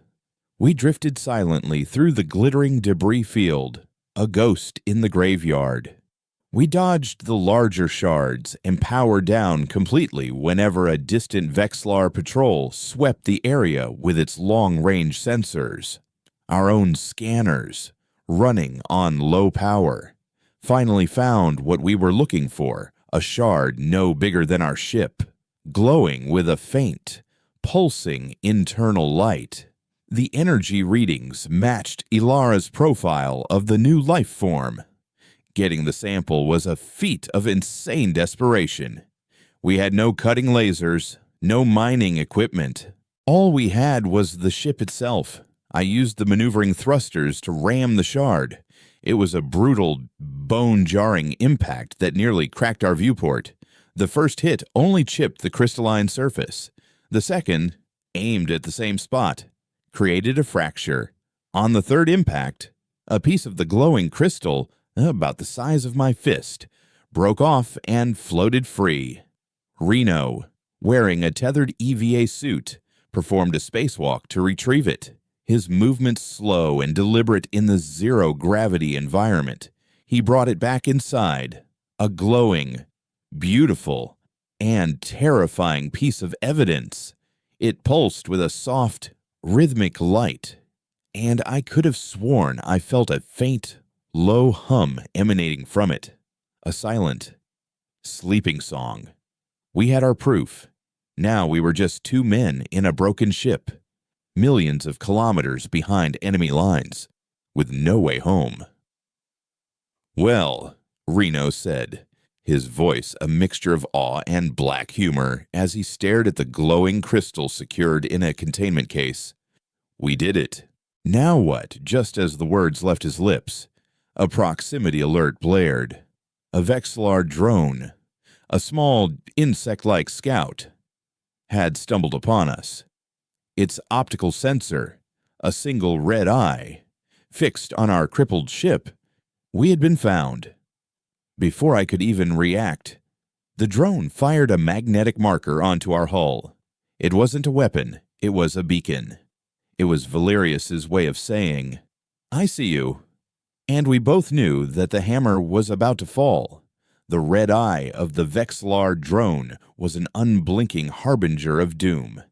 we drifted silently through the glittering debris field, a ghost in the graveyard. We dodged the larger shards and powered down completely whenever a distant Vexlar patrol swept the area with its long-range sensors. Our own scanners, running on low power, finally found what we were looking for, a shard no bigger than our ship, glowing with a faint, pulsing internal light. The energy readings matched Ilara's profile of the new life form. Getting the sample was a feat of insane desperation. We had no cutting lasers, no mining equipment. All we had was the ship itself. I used the maneuvering thrusters to ram the shard. It was a brutal, bone-jarring impact that nearly cracked our viewport. The first hit only chipped the crystalline surface. The second, aimed at the same spot, created a fracture. On the third impact, a piece of the glowing crystal, about the size of my fist, broke off and floated free. Reno, wearing a tethered EVA suit, performed a spacewalk to retrieve it. His movements slow and deliberate in the zero-gravity environment. He brought it back inside, a glowing, beautiful, and terrifying piece of evidence. It pulsed with a soft, rhythmic light, and I could have sworn I felt a faint, low hum emanating from it. A silent, sleeping song. We had our proof. Now we were just two men in a broken ship, millions of kilometers behind enemy lines, with no way home. Well, Reno said, his voice a mixture of awe and black humor as he stared at the glowing crystal secured in a containment case. We did it. Now what? Just as the words left his lips, a proximity alert blared. A Vexlar drone, a small insect-like scout, had stumbled upon us. Its optical sensor, a single red eye, fixed on our crippled ship. We had been found. Before I could even react, the drone fired a magnetic marker onto our hull. It wasn't a weapon, it was a beacon. It was Valerius's way of saying, "I see you." And we both knew that the hammer was about to fall. The red eye of the Vexlar drone was an unblinking harbinger of doom.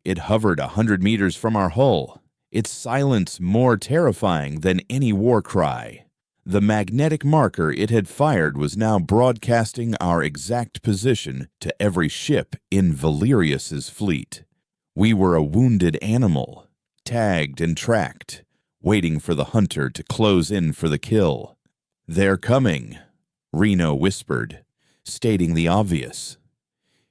It hovered 100 meters from our hull, its silence more terrifying than any war cry. The magnetic marker it had fired was now broadcasting our exact position to every ship in Valerius's fleet. We were a wounded animal, tagged and tracked, waiting for the hunter to close in for the kill. "They're coming," Reno whispered, stating the obvious.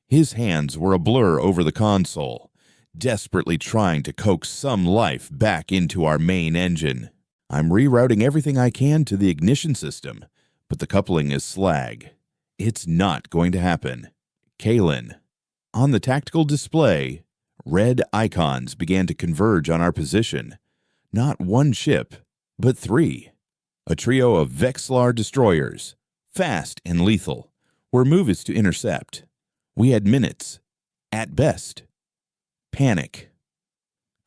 His hands were a blur over the console, desperately trying to coax some life back into our main engine. I'm rerouting everything I can to the ignition system, but the coupling is slag. It's not going to happen. Kalen. On the tactical display, red icons began to converge on our position. Not one ship, but three. A trio of Vexlar destroyers, fast and lethal, where move is to intercept. We had minutes, at best. Panic.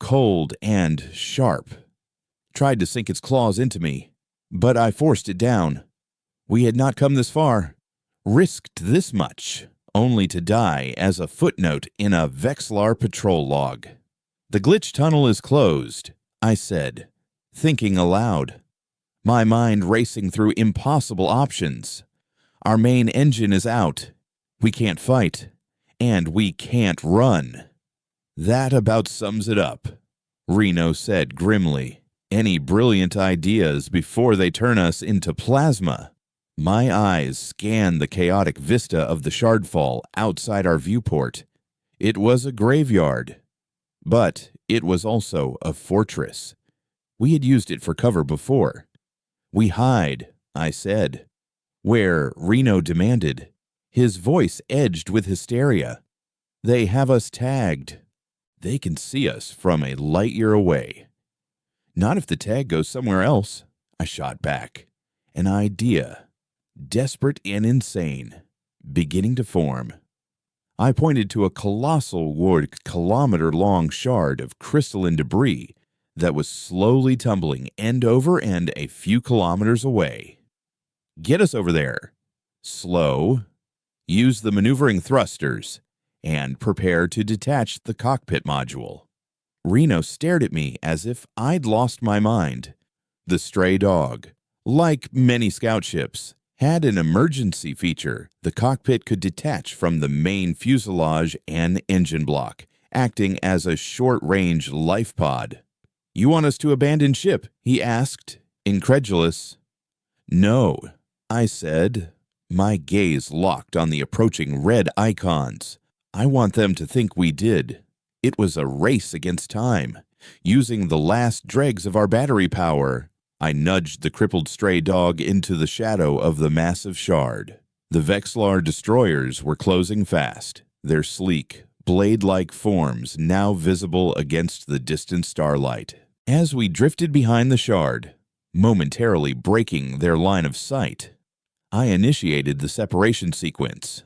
Cold and sharp. Tried to sink its claws into me, but I forced it down. We had not come this far, risked this much, only to die as a footnote in a Vexlar patrol log. "The glitch tunnel is closed," I said, thinking aloud, my mind racing through impossible options. Our main engine is out. We can't fight, and we can't run. "That about sums it up," Reno said grimly. "Any brilliant ideas before they turn us into plasma?" My eyes scanned the chaotic vista of the shardfall outside our viewport. It was a graveyard, but it was also a fortress. We had used it for cover before. "We hide," I said. "Where?" Reno demanded, his voice edged with hysteria. "They have us tagged. They can see us from a light year away." "Not if the tag goes somewhere else," I shot back. An idea, desperate and insane, beginning to form. I pointed to a colossal kilometer-long shard of crystalline debris that was slowly tumbling end over end a few kilometers away. "Get us over there. Slow. Use the maneuvering thrusters, and prepare to detach the cockpit module." Reno stared at me as if I'd lost my mind. The stray dog, like many scout ships, had an emergency feature. The cockpit could detach from the main fuselage and engine block, acting as a short-range life pod. "You want us to abandon ship?" he asked, incredulous. "No," I said, my gaze locked on the approaching red icons. "I want them to think we did. It was a race against time, using the last dregs of our battery power." I nudged the crippled stray dog into the shadow of the massive shard. The Vexlar destroyers were closing fast, their sleek, blade-like forms now visible against the distant starlight. As we drifted behind the shard, momentarily breaking their line of sight, I initiated the separation sequence.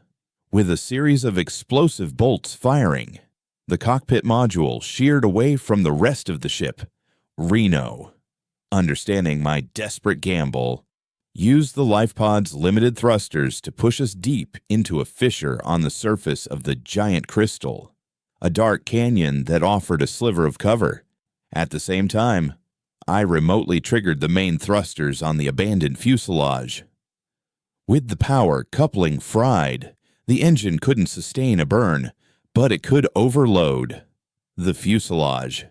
With a series of explosive bolts firing, the cockpit module sheared away from the rest of the ship. Reno, understanding my desperate gamble, used the life pod's limited thrusters to push us deep into a fissure on the surface of the giant crystal, a dark canyon that offered a sliver of cover. At the same time, I remotely triggered the main thrusters on the abandoned fuselage. With the power coupling fried, the engine couldn't sustain a burn, but it could overload the fuselage.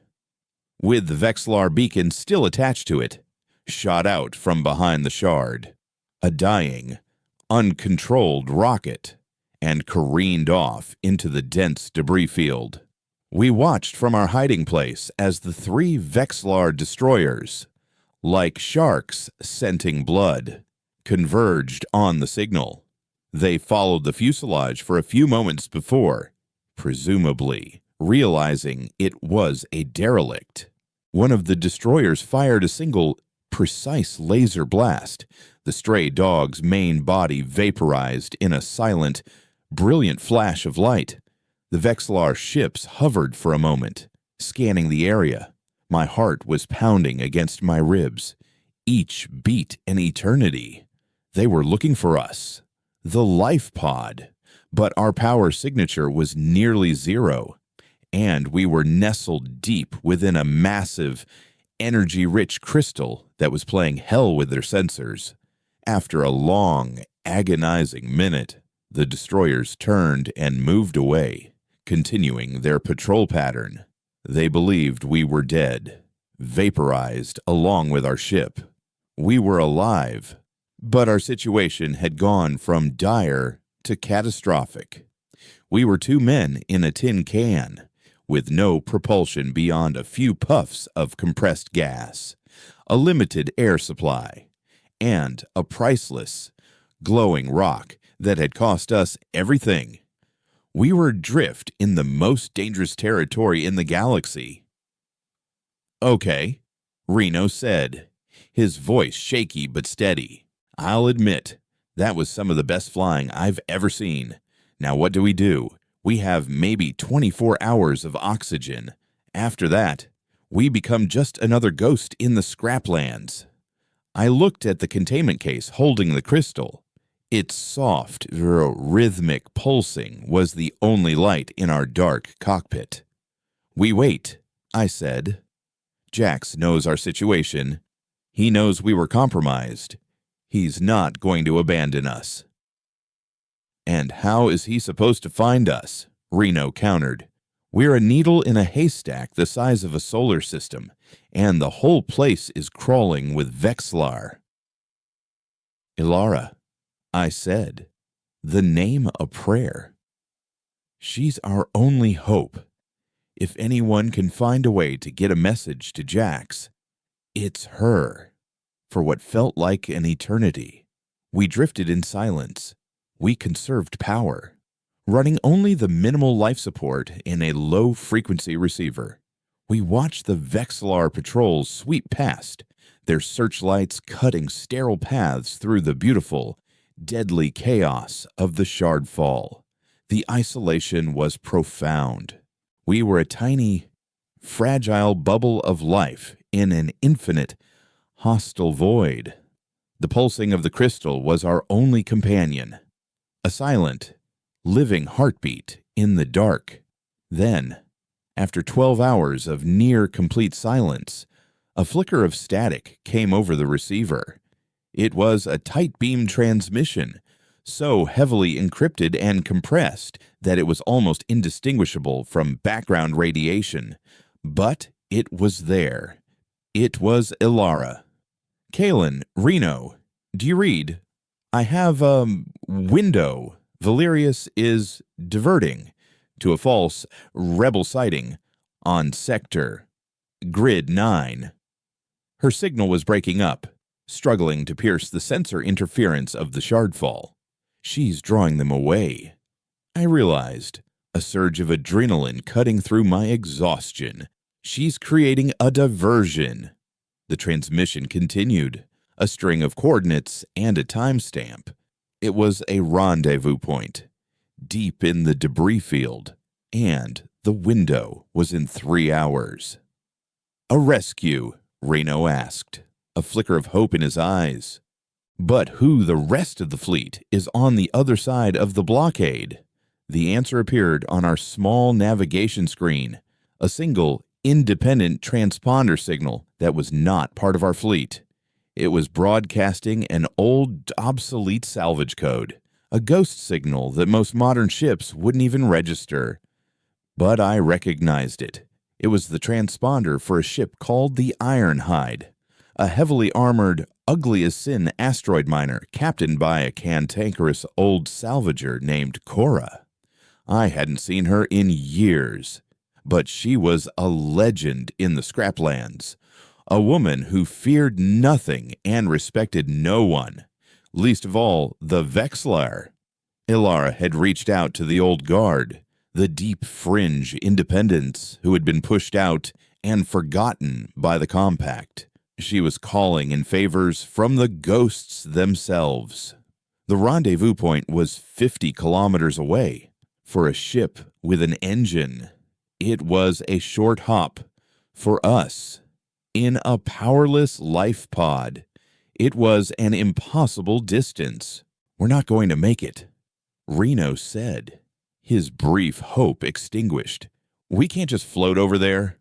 With the Vexlar beacon still attached to it, shot out from behind the shard, a dying, uncontrolled rocket, and careened off into the dense debris field. We watched from our hiding place as the 3 Vexlar destroyers, like sharks scenting blood, converged on the signal. They followed the fuselage for a few moments before, presumably realizing it was a derelict. One of the destroyers fired a single, precise laser blast. The stray dog's main body vaporized in a silent, brilliant flash of light. The Vexlar ships hovered for a moment, scanning the area. My heart was pounding against my ribs, each beat an eternity. They were looking for us, the life pod, but our power signature was nearly zero, and we were nestled deep within a massive, energy-rich crystal that was playing hell with their sensors. After a long, agonizing minute, the destroyers turned and moved away, continuing their patrol pattern. They believed we were dead, vaporized along with our ship. We were alive, but our situation had gone from dire to catastrophic. We were 2 men in a tin can, with no propulsion beyond a few puffs of compressed gas, a limited air supply, and a priceless, glowing rock that had cost us everything. We were adrift in the most dangerous territory in the galaxy. "Okay," Reno said, his voice shaky but steady. "I'll admit That was some of the best flying I've ever seen. Now what do? We have maybe 24 hours of oxygen. After that, we become just another ghost in the scraplands. I looked at the containment case holding the crystal. Its soft, rhythmic pulsing was the only light in our dark cockpit. We wait, I said. Jax knows our situation. He knows we were compromised. He's not going to abandon us. And how is he supposed to find us? Reno countered. We're a needle in a haystack the size of a solar system, and the whole place is crawling with Vexlar. Ilara, I said, the name a prayer. She's our only hope. If anyone can find a way to get a message to Jax, it's her. For what felt like an eternity, we drifted in silence. We conserved power, running only the minimal life support in a low-frequency receiver. We watched the Vexlar patrols sweep past, their searchlights cutting sterile paths through the beautiful, deadly chaos of the Shard Fall. The isolation was profound. We were a tiny, fragile bubble of life in an infinite, hostile void. The pulsing of the crystal was our only companion, a silent, living heartbeat in the dark. Then, after 12 hours of near-complete silence, a flicker of static came over the receiver. It was a tight-beam transmission, so heavily encrypted and compressed that it was almost indistinguishable from background radiation. But it was there. It was Ilara. Kalen, Reno, do you read? I have, window. Valerius is diverting to a false rebel sighting on Sector Grid 9. Her signal was breaking up, struggling to pierce the sensor interference of the Shardfall. She's drawing them away. I realized, a surge of adrenaline cutting through my exhaustion. She's creating a diversion. The transmission continued, a string of coordinates and a timestamp. It was a rendezvous point, deep in the debris field, and the window was in 3 hours. A rescue, Reno asked, a flicker of hope in his eyes. But who the rest of the fleet is on the other side of the blockade? The answer appeared on our small navigation screen, a single, independent transponder signal that was not part of our fleet. It was broadcasting an old, obsolete salvage code, a ghost signal that most modern ships wouldn't even register. But I recognized it. It was the transponder for a ship called the Ironhide, a heavily armored, ugly-as-sin asteroid miner captained by a cantankerous old salvager named Cora. I hadn't seen her in years, but she was a legend in the scraplands, a woman who feared nothing and respected no one, least of all the Vexlar. Ilara had reached out to the old guard, the deep fringe independents who had been pushed out and forgotten by the Compact. She was calling in favors from the ghosts themselves. The rendezvous point was 50 kilometers away. For a ship with an engine, it was a short hop. For us, in a powerless life pod, it was an impossible distance. We're not going to make it, Reno said, his brief hope extinguished. We can't just float over there.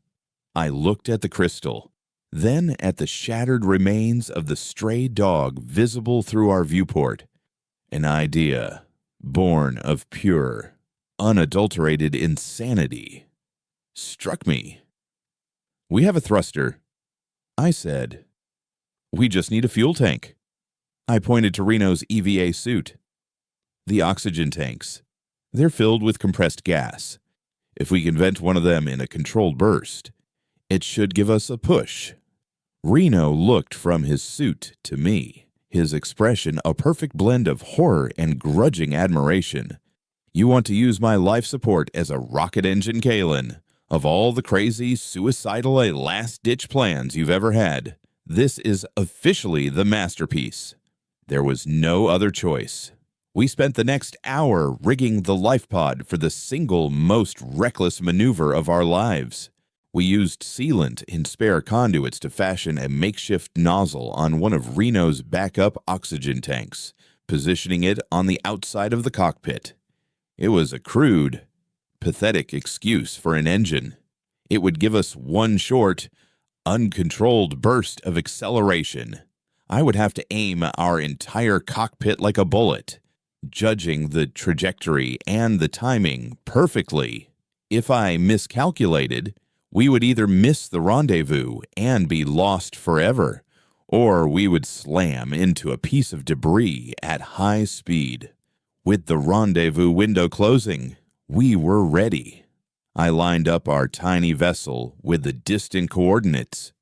I looked at the crystal, then at the shattered remains of the stray dog visible through our viewport. An idea born of pure, unadulterated insanity struck me. We have a thruster, I said. We just need a fuel tank. I pointed to Reno's EVA suit. The oxygen tanks. They're filled with compressed gas. If we can vent one of them in a controlled burst, it should give us a push. Reno looked from his suit to me, his expression a perfect blend of horror and grudging admiration. You want to use my life support as a rocket engine, Kalen? Of all the crazy, suicidal, last-ditch plans you've ever had, this is officially the masterpiece. There was no other choice. We spent the next hour rigging the life pod for the single most reckless maneuver of our lives. We used sealant in spare conduits to fashion a makeshift nozzle on one of Reno's backup oxygen tanks, positioning it on the outside of the cockpit. It was a crude, pathetic excuse for an engine. It would give us one short, uncontrolled burst of acceleration. I would have to aim our entire cockpit like a bullet, judging the trajectory and the timing perfectly. If I miscalculated, we would either miss the rendezvous and be lost forever, or we would slam into a piece of debris at high speed. With the rendezvous window closing, we were ready. I lined up our tiny vessel with the distant coordinates.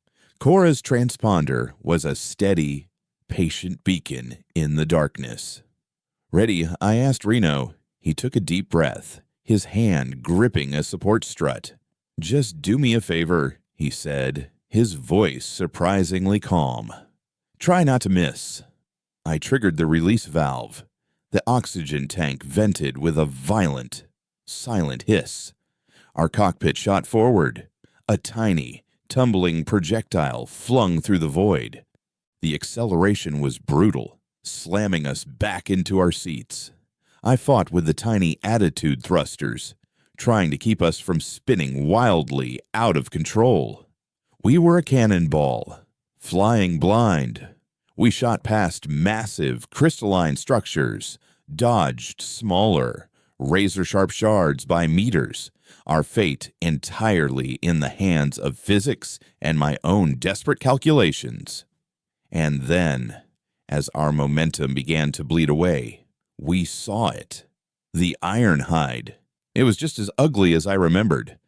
Cora's transponder was a steady, patient beacon in the darkness. "Ready?" I asked Reno. He took a deep breath, his hand gripping a support strut. "Just do me a favor," he said, his voice surprisingly calm. "Try not to miss." I triggered the release valve. The oxygen tank vented with a violent, silent hiss. Our cockpit shot forward, a tiny, tumbling projectile flung through the void. The acceleration was brutal, slamming us back into our seats. I fought with the tiny attitude thrusters, trying to keep us from spinning wildly out of control. We were a cannonball, flying blind. We shot past massive crystalline structures, dodged smaller, razor-sharp shards by meters, our fate entirely in the hands of physics and my own desperate calculations. And then, as our momentum began to bleed away, we saw it. The Ironhide. It was just as ugly as I remembered.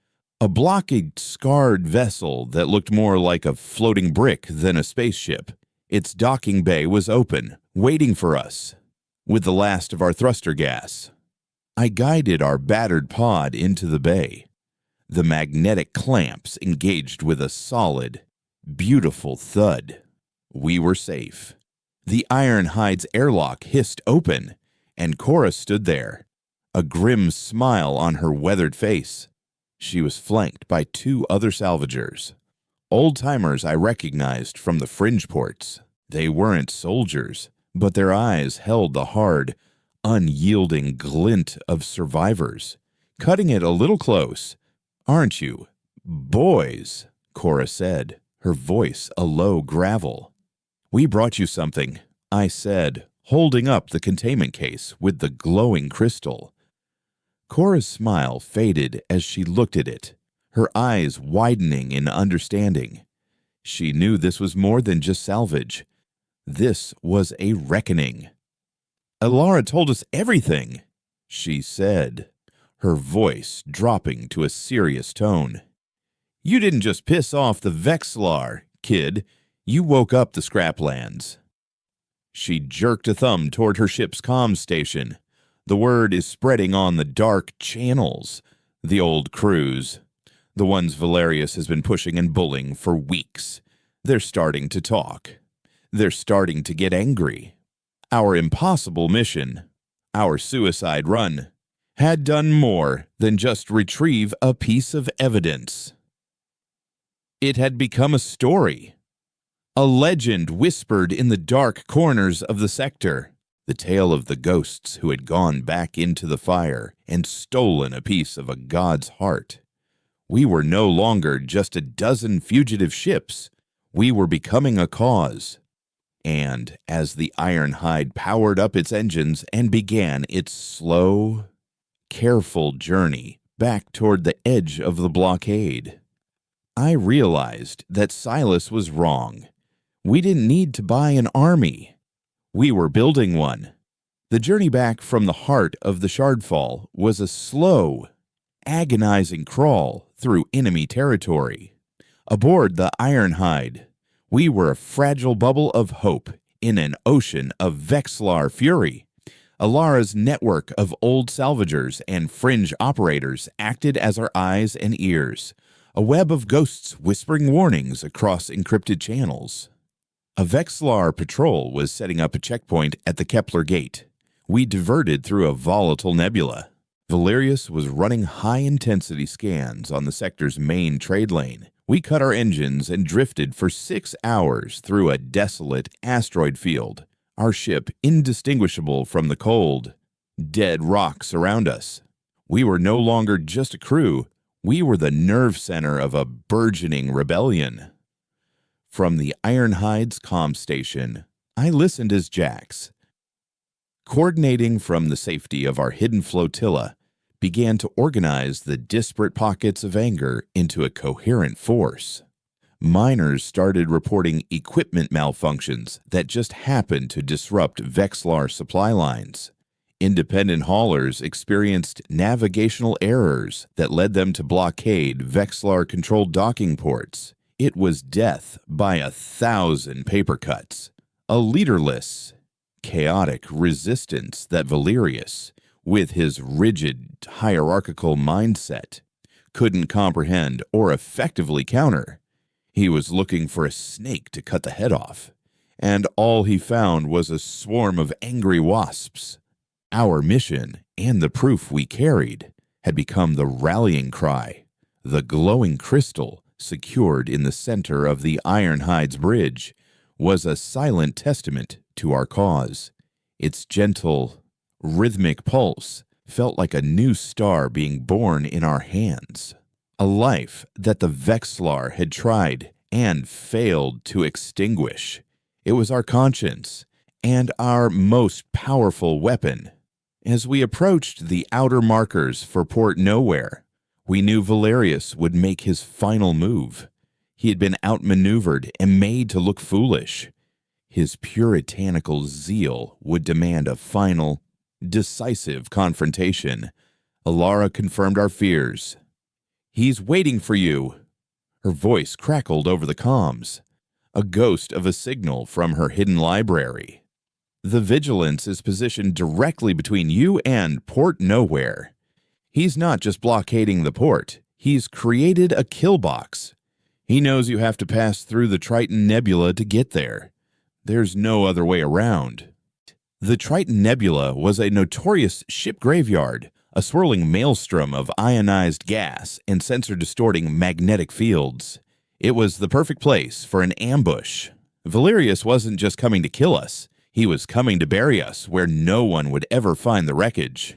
A blocky, scarred vessel that looked more like a floating brick than a spaceship. Its docking bay was open, waiting for us, with the last of our thruster gas. I guided our battered pod into the bay. The magnetic clamps engaged with a solid, beautiful thud. We were safe. The Ironhide's airlock hissed open, and Cora stood there, a grim smile on her weathered face. She was flanked by two other salvagers. Old-timers I recognized from the fringe ports. They weren't soldiers, but their eyes held the hard, unyielding glint of survivors. Cutting it a little close. "Aren't you boys?" Cora said, her voice a low gravel. "We brought you something," I said, holding up the containment case with the glowing crystal. Cora's smile faded as she looked at it, her eyes widening in understanding. She knew this was more than just salvage. This was a reckoning. "Alara told us everything," she said, her voice dropping to a serious tone. "You didn't just piss off the Vexlar, kid. You woke up the Scraplands." She jerked a thumb toward her ship's comm station. "The word is spreading on the dark channels. The old crews. The ones Valerius has been pushing and bullying for weeks. They're starting to talk. They're starting to get angry. Our impossible mission, our suicide run, had done more than just retrieve a piece of evidence. It had become a story, a legend whispered in the dark corners of the sector, the tale of the ghosts who had gone back into the fire and stolen a piece of a god's heart. We were no longer just a dozen fugitive ships. We were becoming a cause. And as the Ironhide powered up its engines and began its slow, careful journey back toward the edge of the blockade, I realized that Silas was wrong. We didn't need to buy an army. We were building one. The journey back from the heart of the Shardfall was a slow, agonizing crawl through enemy territory. Aboard the Ironhide, we were a fragile bubble of hope in an ocean of Vexlar fury. Alara's network of old salvagers and fringe operators acted as our eyes and ears, a web of ghosts whispering warnings across encrypted channels. A Vexlar patrol was setting up a checkpoint at the Kepler Gate. We diverted through a volatile nebula. Valerius was running high-intensity scans on the sector's main trade lane. We cut our engines and drifted for 6 hours through a desolate asteroid field, our ship indistinguishable from the cold, dead rocks around us. We were no longer just a crew. We were the nerve center of a burgeoning rebellion. From the Ironhide's comm station, I listened as Jax, coordinating from the safety of our hidden flotilla, began to organize the disparate pockets of anger into a coherent force. Miners started reporting equipment malfunctions that just happened to disrupt Vexlar supply lines. Independent haulers experienced navigational errors that led them to blockade Vexlar-controlled docking ports. It was death by 1,000 paper cuts, a leaderless, chaotic resistance that Valerius, with his rigid, hierarchical mindset, couldn't comprehend or effectively counter. He was looking for a snake to cut the head off, and all he found was a swarm of angry wasps. Our mission, and the proof we carried, had become the rallying cry. The glowing crystal, secured in the center of the Ironhide's bridge, was a silent testament to our cause. Its gentle, rhythmic pulse felt like a new star being born in our hands. A life that the Vexlar had tried and failed to extinguish. It was our conscience and our most powerful weapon. As we approached the outer markers for Port Nowhere, we knew Valerius would make his final move. He had been outmaneuvered and made to look foolish. His puritanical zeal would demand a final, decisive confrontation. Alara confirmed our fears. "He's waiting for you." Her voice crackled over the comms, a ghost of a signal from her hidden library. "The Vigilance is positioned directly between you and Port Nowhere. He's not just blockading the port. He's created a kill box. He knows you have to pass through the Triton Nebula to get there. There's no other way around." The Triton Nebula was a notorious ship graveyard, a swirling maelstrom of ionized gas and sensor-distorting magnetic fields. It was the perfect place for an ambush. Valerius wasn't just coming to kill us. He was coming to bury us where no one would ever find the wreckage.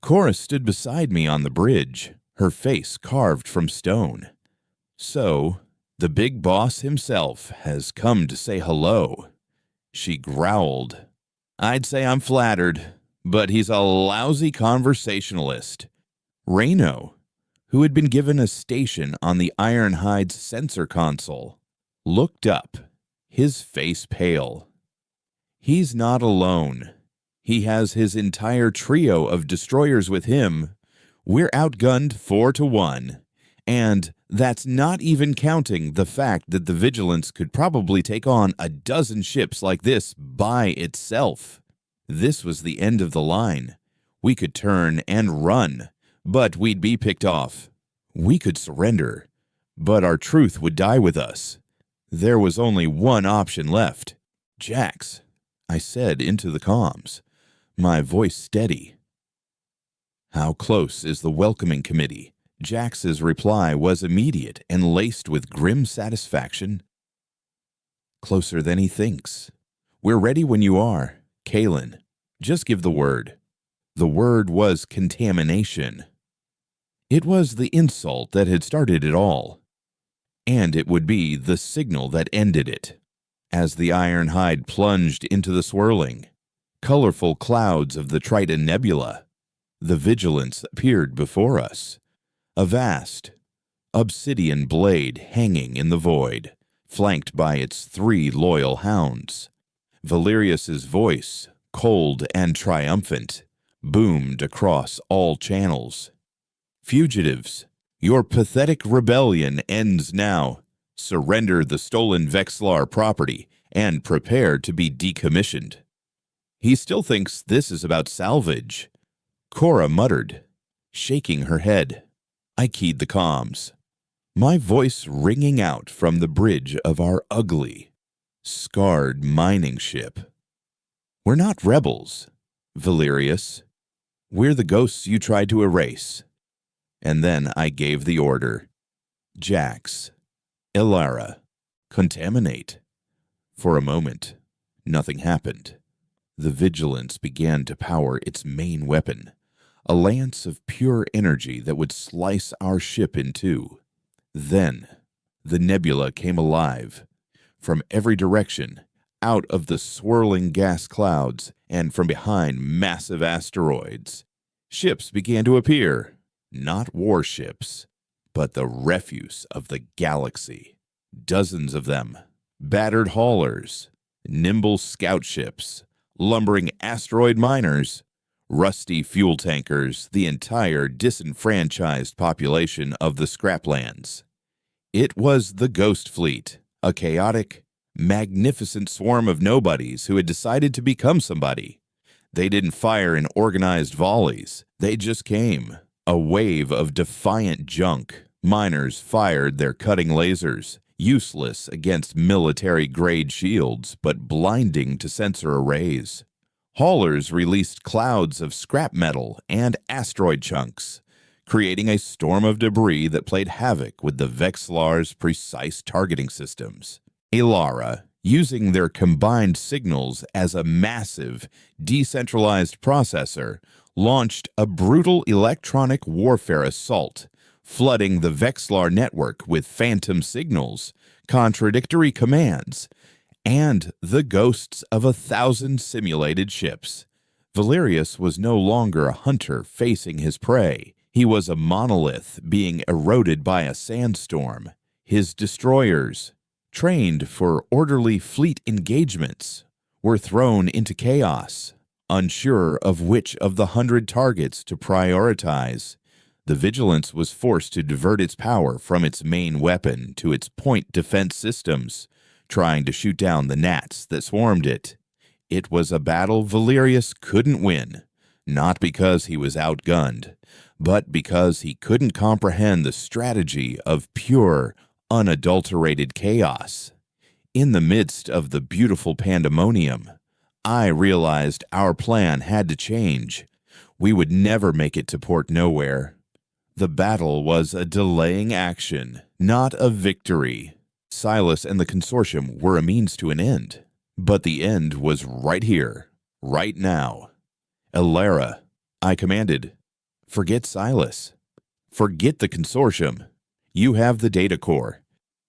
Cora stood beside me on the bridge, her face carved from stone. "So, the big boss himself has come to say hello." She growled. "I'd say I'm flattered, but he's a lousy conversationalist." Reno, who had been given a station on the Ironhide's sensor console, looked up, his face pale. "He's not alone. He has his entire trio of destroyers with him. We're outgunned 4-1, and that's not even counting the fact that the Vigilance could probably take on a dozen ships like this by itself. This was the end of the line. We could turn and run, but we'd be picked off. We could surrender, but our truth would die with us. There was only one option left. "Jax," I said into the comms, my voice steady. "How close is the welcoming committee?" Jax's reply was immediate and laced with grim satisfaction. "Closer than he thinks. We're ready when you are, Kalen. Just give the word." The word was contamination. It was the insult that had started it all, and it would be the signal that ended it. As the Ironhide plunged into the swirling, colorful clouds of the Triton Nebula, the Vigilance appeared before us. A vast, obsidian blade hanging in the void, flanked by its 3 loyal hounds. Valerius's voice, cold and triumphant, boomed across all channels. "Fugitives, your pathetic rebellion ends now. Surrender the stolen Vexlar property and prepare to be decommissioned." "He still thinks this is about salvage," Cora muttered, shaking her head. I keyed the comms, my voice ringing out from the bridge of our ugly, scarred mining ship. We're not rebels, Valerius. We're the ghosts you tried to erase. And then I gave the order. Jax, Elara, contaminate. For a moment, nothing happened. The Vigilance began to power its main weapon, a lance of pure energy that would slice our ship in two. Then, the nebula came alive. From every direction, out of the swirling gas clouds, and from behind massive asteroids, ships began to appear. Not warships, but the refuse of the galaxy. Dozens of them. Battered haulers, nimble scout ships, lumbering asteroid miners, rusty fuel tankers, the entire disenfranchised population of the scraplands. It was the Ghost Fleet, a chaotic, magnificent swarm of nobodies who had decided to become somebody. They didn't fire in organized volleys. They just came. A wave of defiant junk. Miners fired their cutting lasers, useless against military-grade shields, but blinding to sensor arrays. Haulers released clouds of scrap metal and asteroid chunks, creating a storm of debris that played havoc with the Vexlar's precise targeting systems. Elara, using their combined signals as a massive, decentralized processor, launched a brutal electronic warfare assault, flooding the Vexlar network with phantom signals, contradictory commands, and the ghosts of 1,000 simulated ships. Valerius was no longer a hunter facing his prey. He was a monolith being eroded by a sandstorm. His destroyers, trained for orderly fleet engagements, were thrown into chaos. Unsure of which of the 100 targets to prioritize, the Vigilance was forced to divert its power from its main weapon to its point defense systems, trying to shoot down the gnats that swarmed it. It was a battle Valerius couldn't win, not because he was outgunned, but because he couldn't comprehend the strategy of pure, unadulterated chaos. In the midst of the beautiful pandemonium, I realized our plan had to change. We would never make it to Port Nowhere. The battle was a delaying action, not a victory. Silas and the consortium were a means to an end, but the end was right here, right now. Elara, I commanded, forget Silas. Forget the consortium. You have the data core.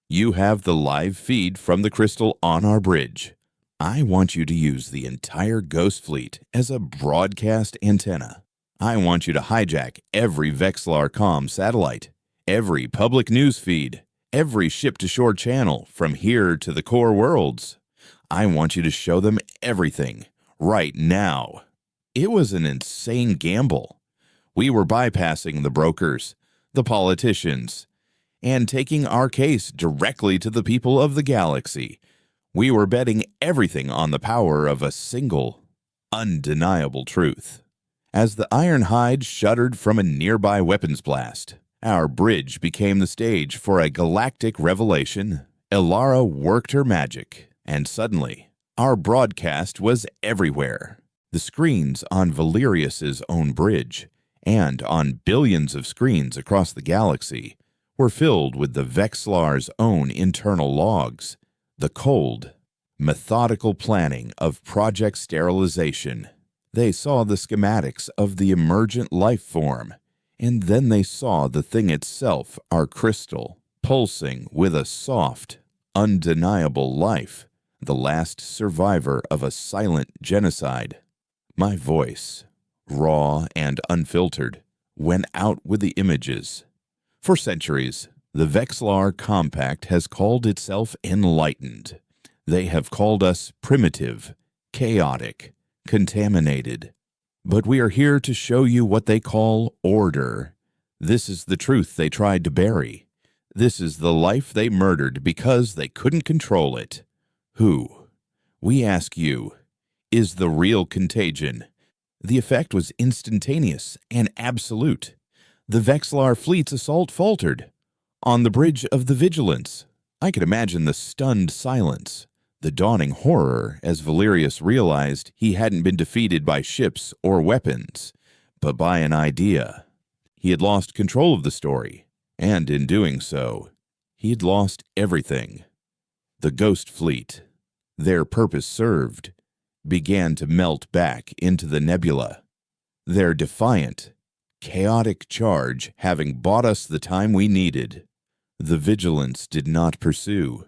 You have the live feed from the crystal on our bridge. I want you to use the entire Ghost Fleet as a broadcast antenna. I want you to hijack every Vexlar comm satellite, every public news feed, every ship-to-shore channel from here to the core worlds. I want you to show them everything, right now. It was an insane gamble. We were bypassing the brokers, the politicians, and taking our case directly to the people of the galaxy. We were betting everything on the power of a single, undeniable truth. As the iron hide shuddered from a nearby weapons blast, our bridge became the stage for a galactic revelation. Elara worked her magic, and suddenly, our broadcast was everywhere. The screens on Valerius's own bridge, and on billions of screens across the galaxy, were filled with the Vexlar's own internal logs. The cold, methodical planning of Project Sterilization. They saw the schematics of the emergent life form, and then they saw the thing itself, our crystal, pulsing with a soft, undeniable life, the last survivor of a silent genocide. My voice, raw and unfiltered, went out with the images. For centuries, the Vexlar Compact has called itself enlightened. They have called us primitive, chaotic, contaminated. But we are here to show you what they call order. This is the truth they tried to bury. This is the life they murdered because they couldn't control it. Who, we ask you, is the real contagion? The effect was instantaneous and absolute. The Vexlar fleet's assault faltered. On the bridge of the Vigilance, I could imagine the stunned silence, the dawning horror as Valerius realized he hadn't been defeated by ships or weapons, but by an idea. He had lost control of the story, and in doing so, he had lost everything. The Ghost Fleet, their purpose served, began to melt back into the nebula, their defiant, chaotic charge having bought us the time we needed. The Vigilance did not pursue.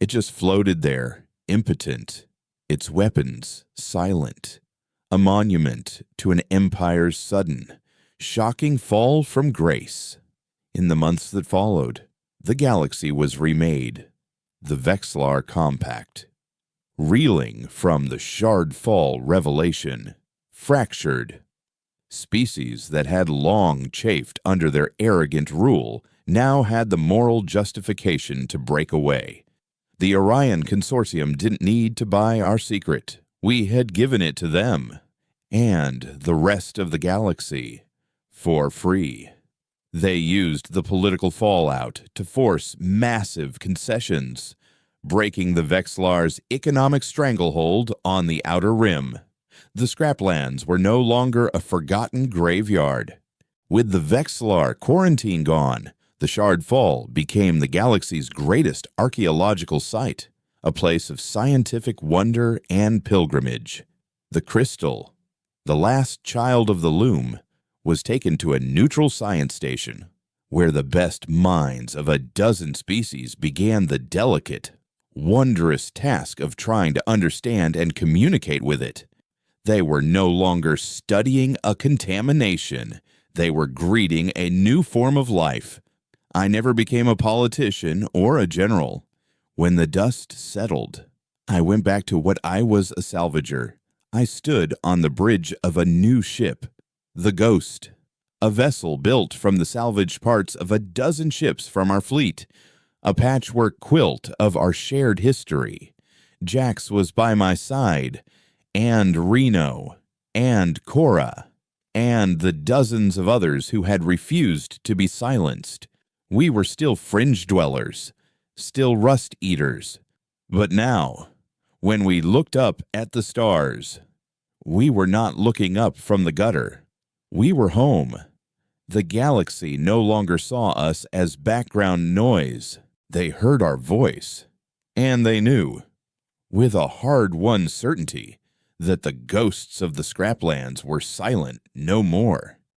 It just floated there, impotent, its weapons silent, a monument to an empire's sudden, shocking fall from grace. In the months that followed, the galaxy was remade, the Vexlar Compact, reeling from the Shard Fall revelation, fractured. Species that had long chafed under their arrogant rule now had the moral justification to break away. The Orion Consortium didn't need to buy our secret. We had given it to them, and the rest of the galaxy, for free. They used the political fallout to force massive concessions, breaking the Vexlar's economic stranglehold on the Outer Rim. The Scraplands were no longer a forgotten graveyard. With the Vexlar quarantine gone, the Shard Fall became the galaxy's greatest archaeological site, a place of scientific wonder and pilgrimage. The crystal, the last child of the loom, was taken to a neutral science station, where the best minds of a dozen species began the delicate, wondrous task of trying to understand and communicate with it. They were no longer studying a contamination. They were greeting a new form of life. I never became a politician or a general. When the dust settled, I went back to what I was, a salvager. I stood on the bridge of a new ship, the Ghost, a vessel built from the salvaged parts of a dozen ships from our fleet, a patchwork quilt of our shared history. Jax was by my side, and Reno, and Cora, and the dozens of others who had refused to be silenced. We were still fringe dwellers, still rust eaters. But now, when we looked up at the stars, we were not looking up from the gutter. We were home. The galaxy no longer saw us as background noise. They heard our voice, and they knew, with a hard-won certainty, that the ghosts of the Scraplands were silent no more.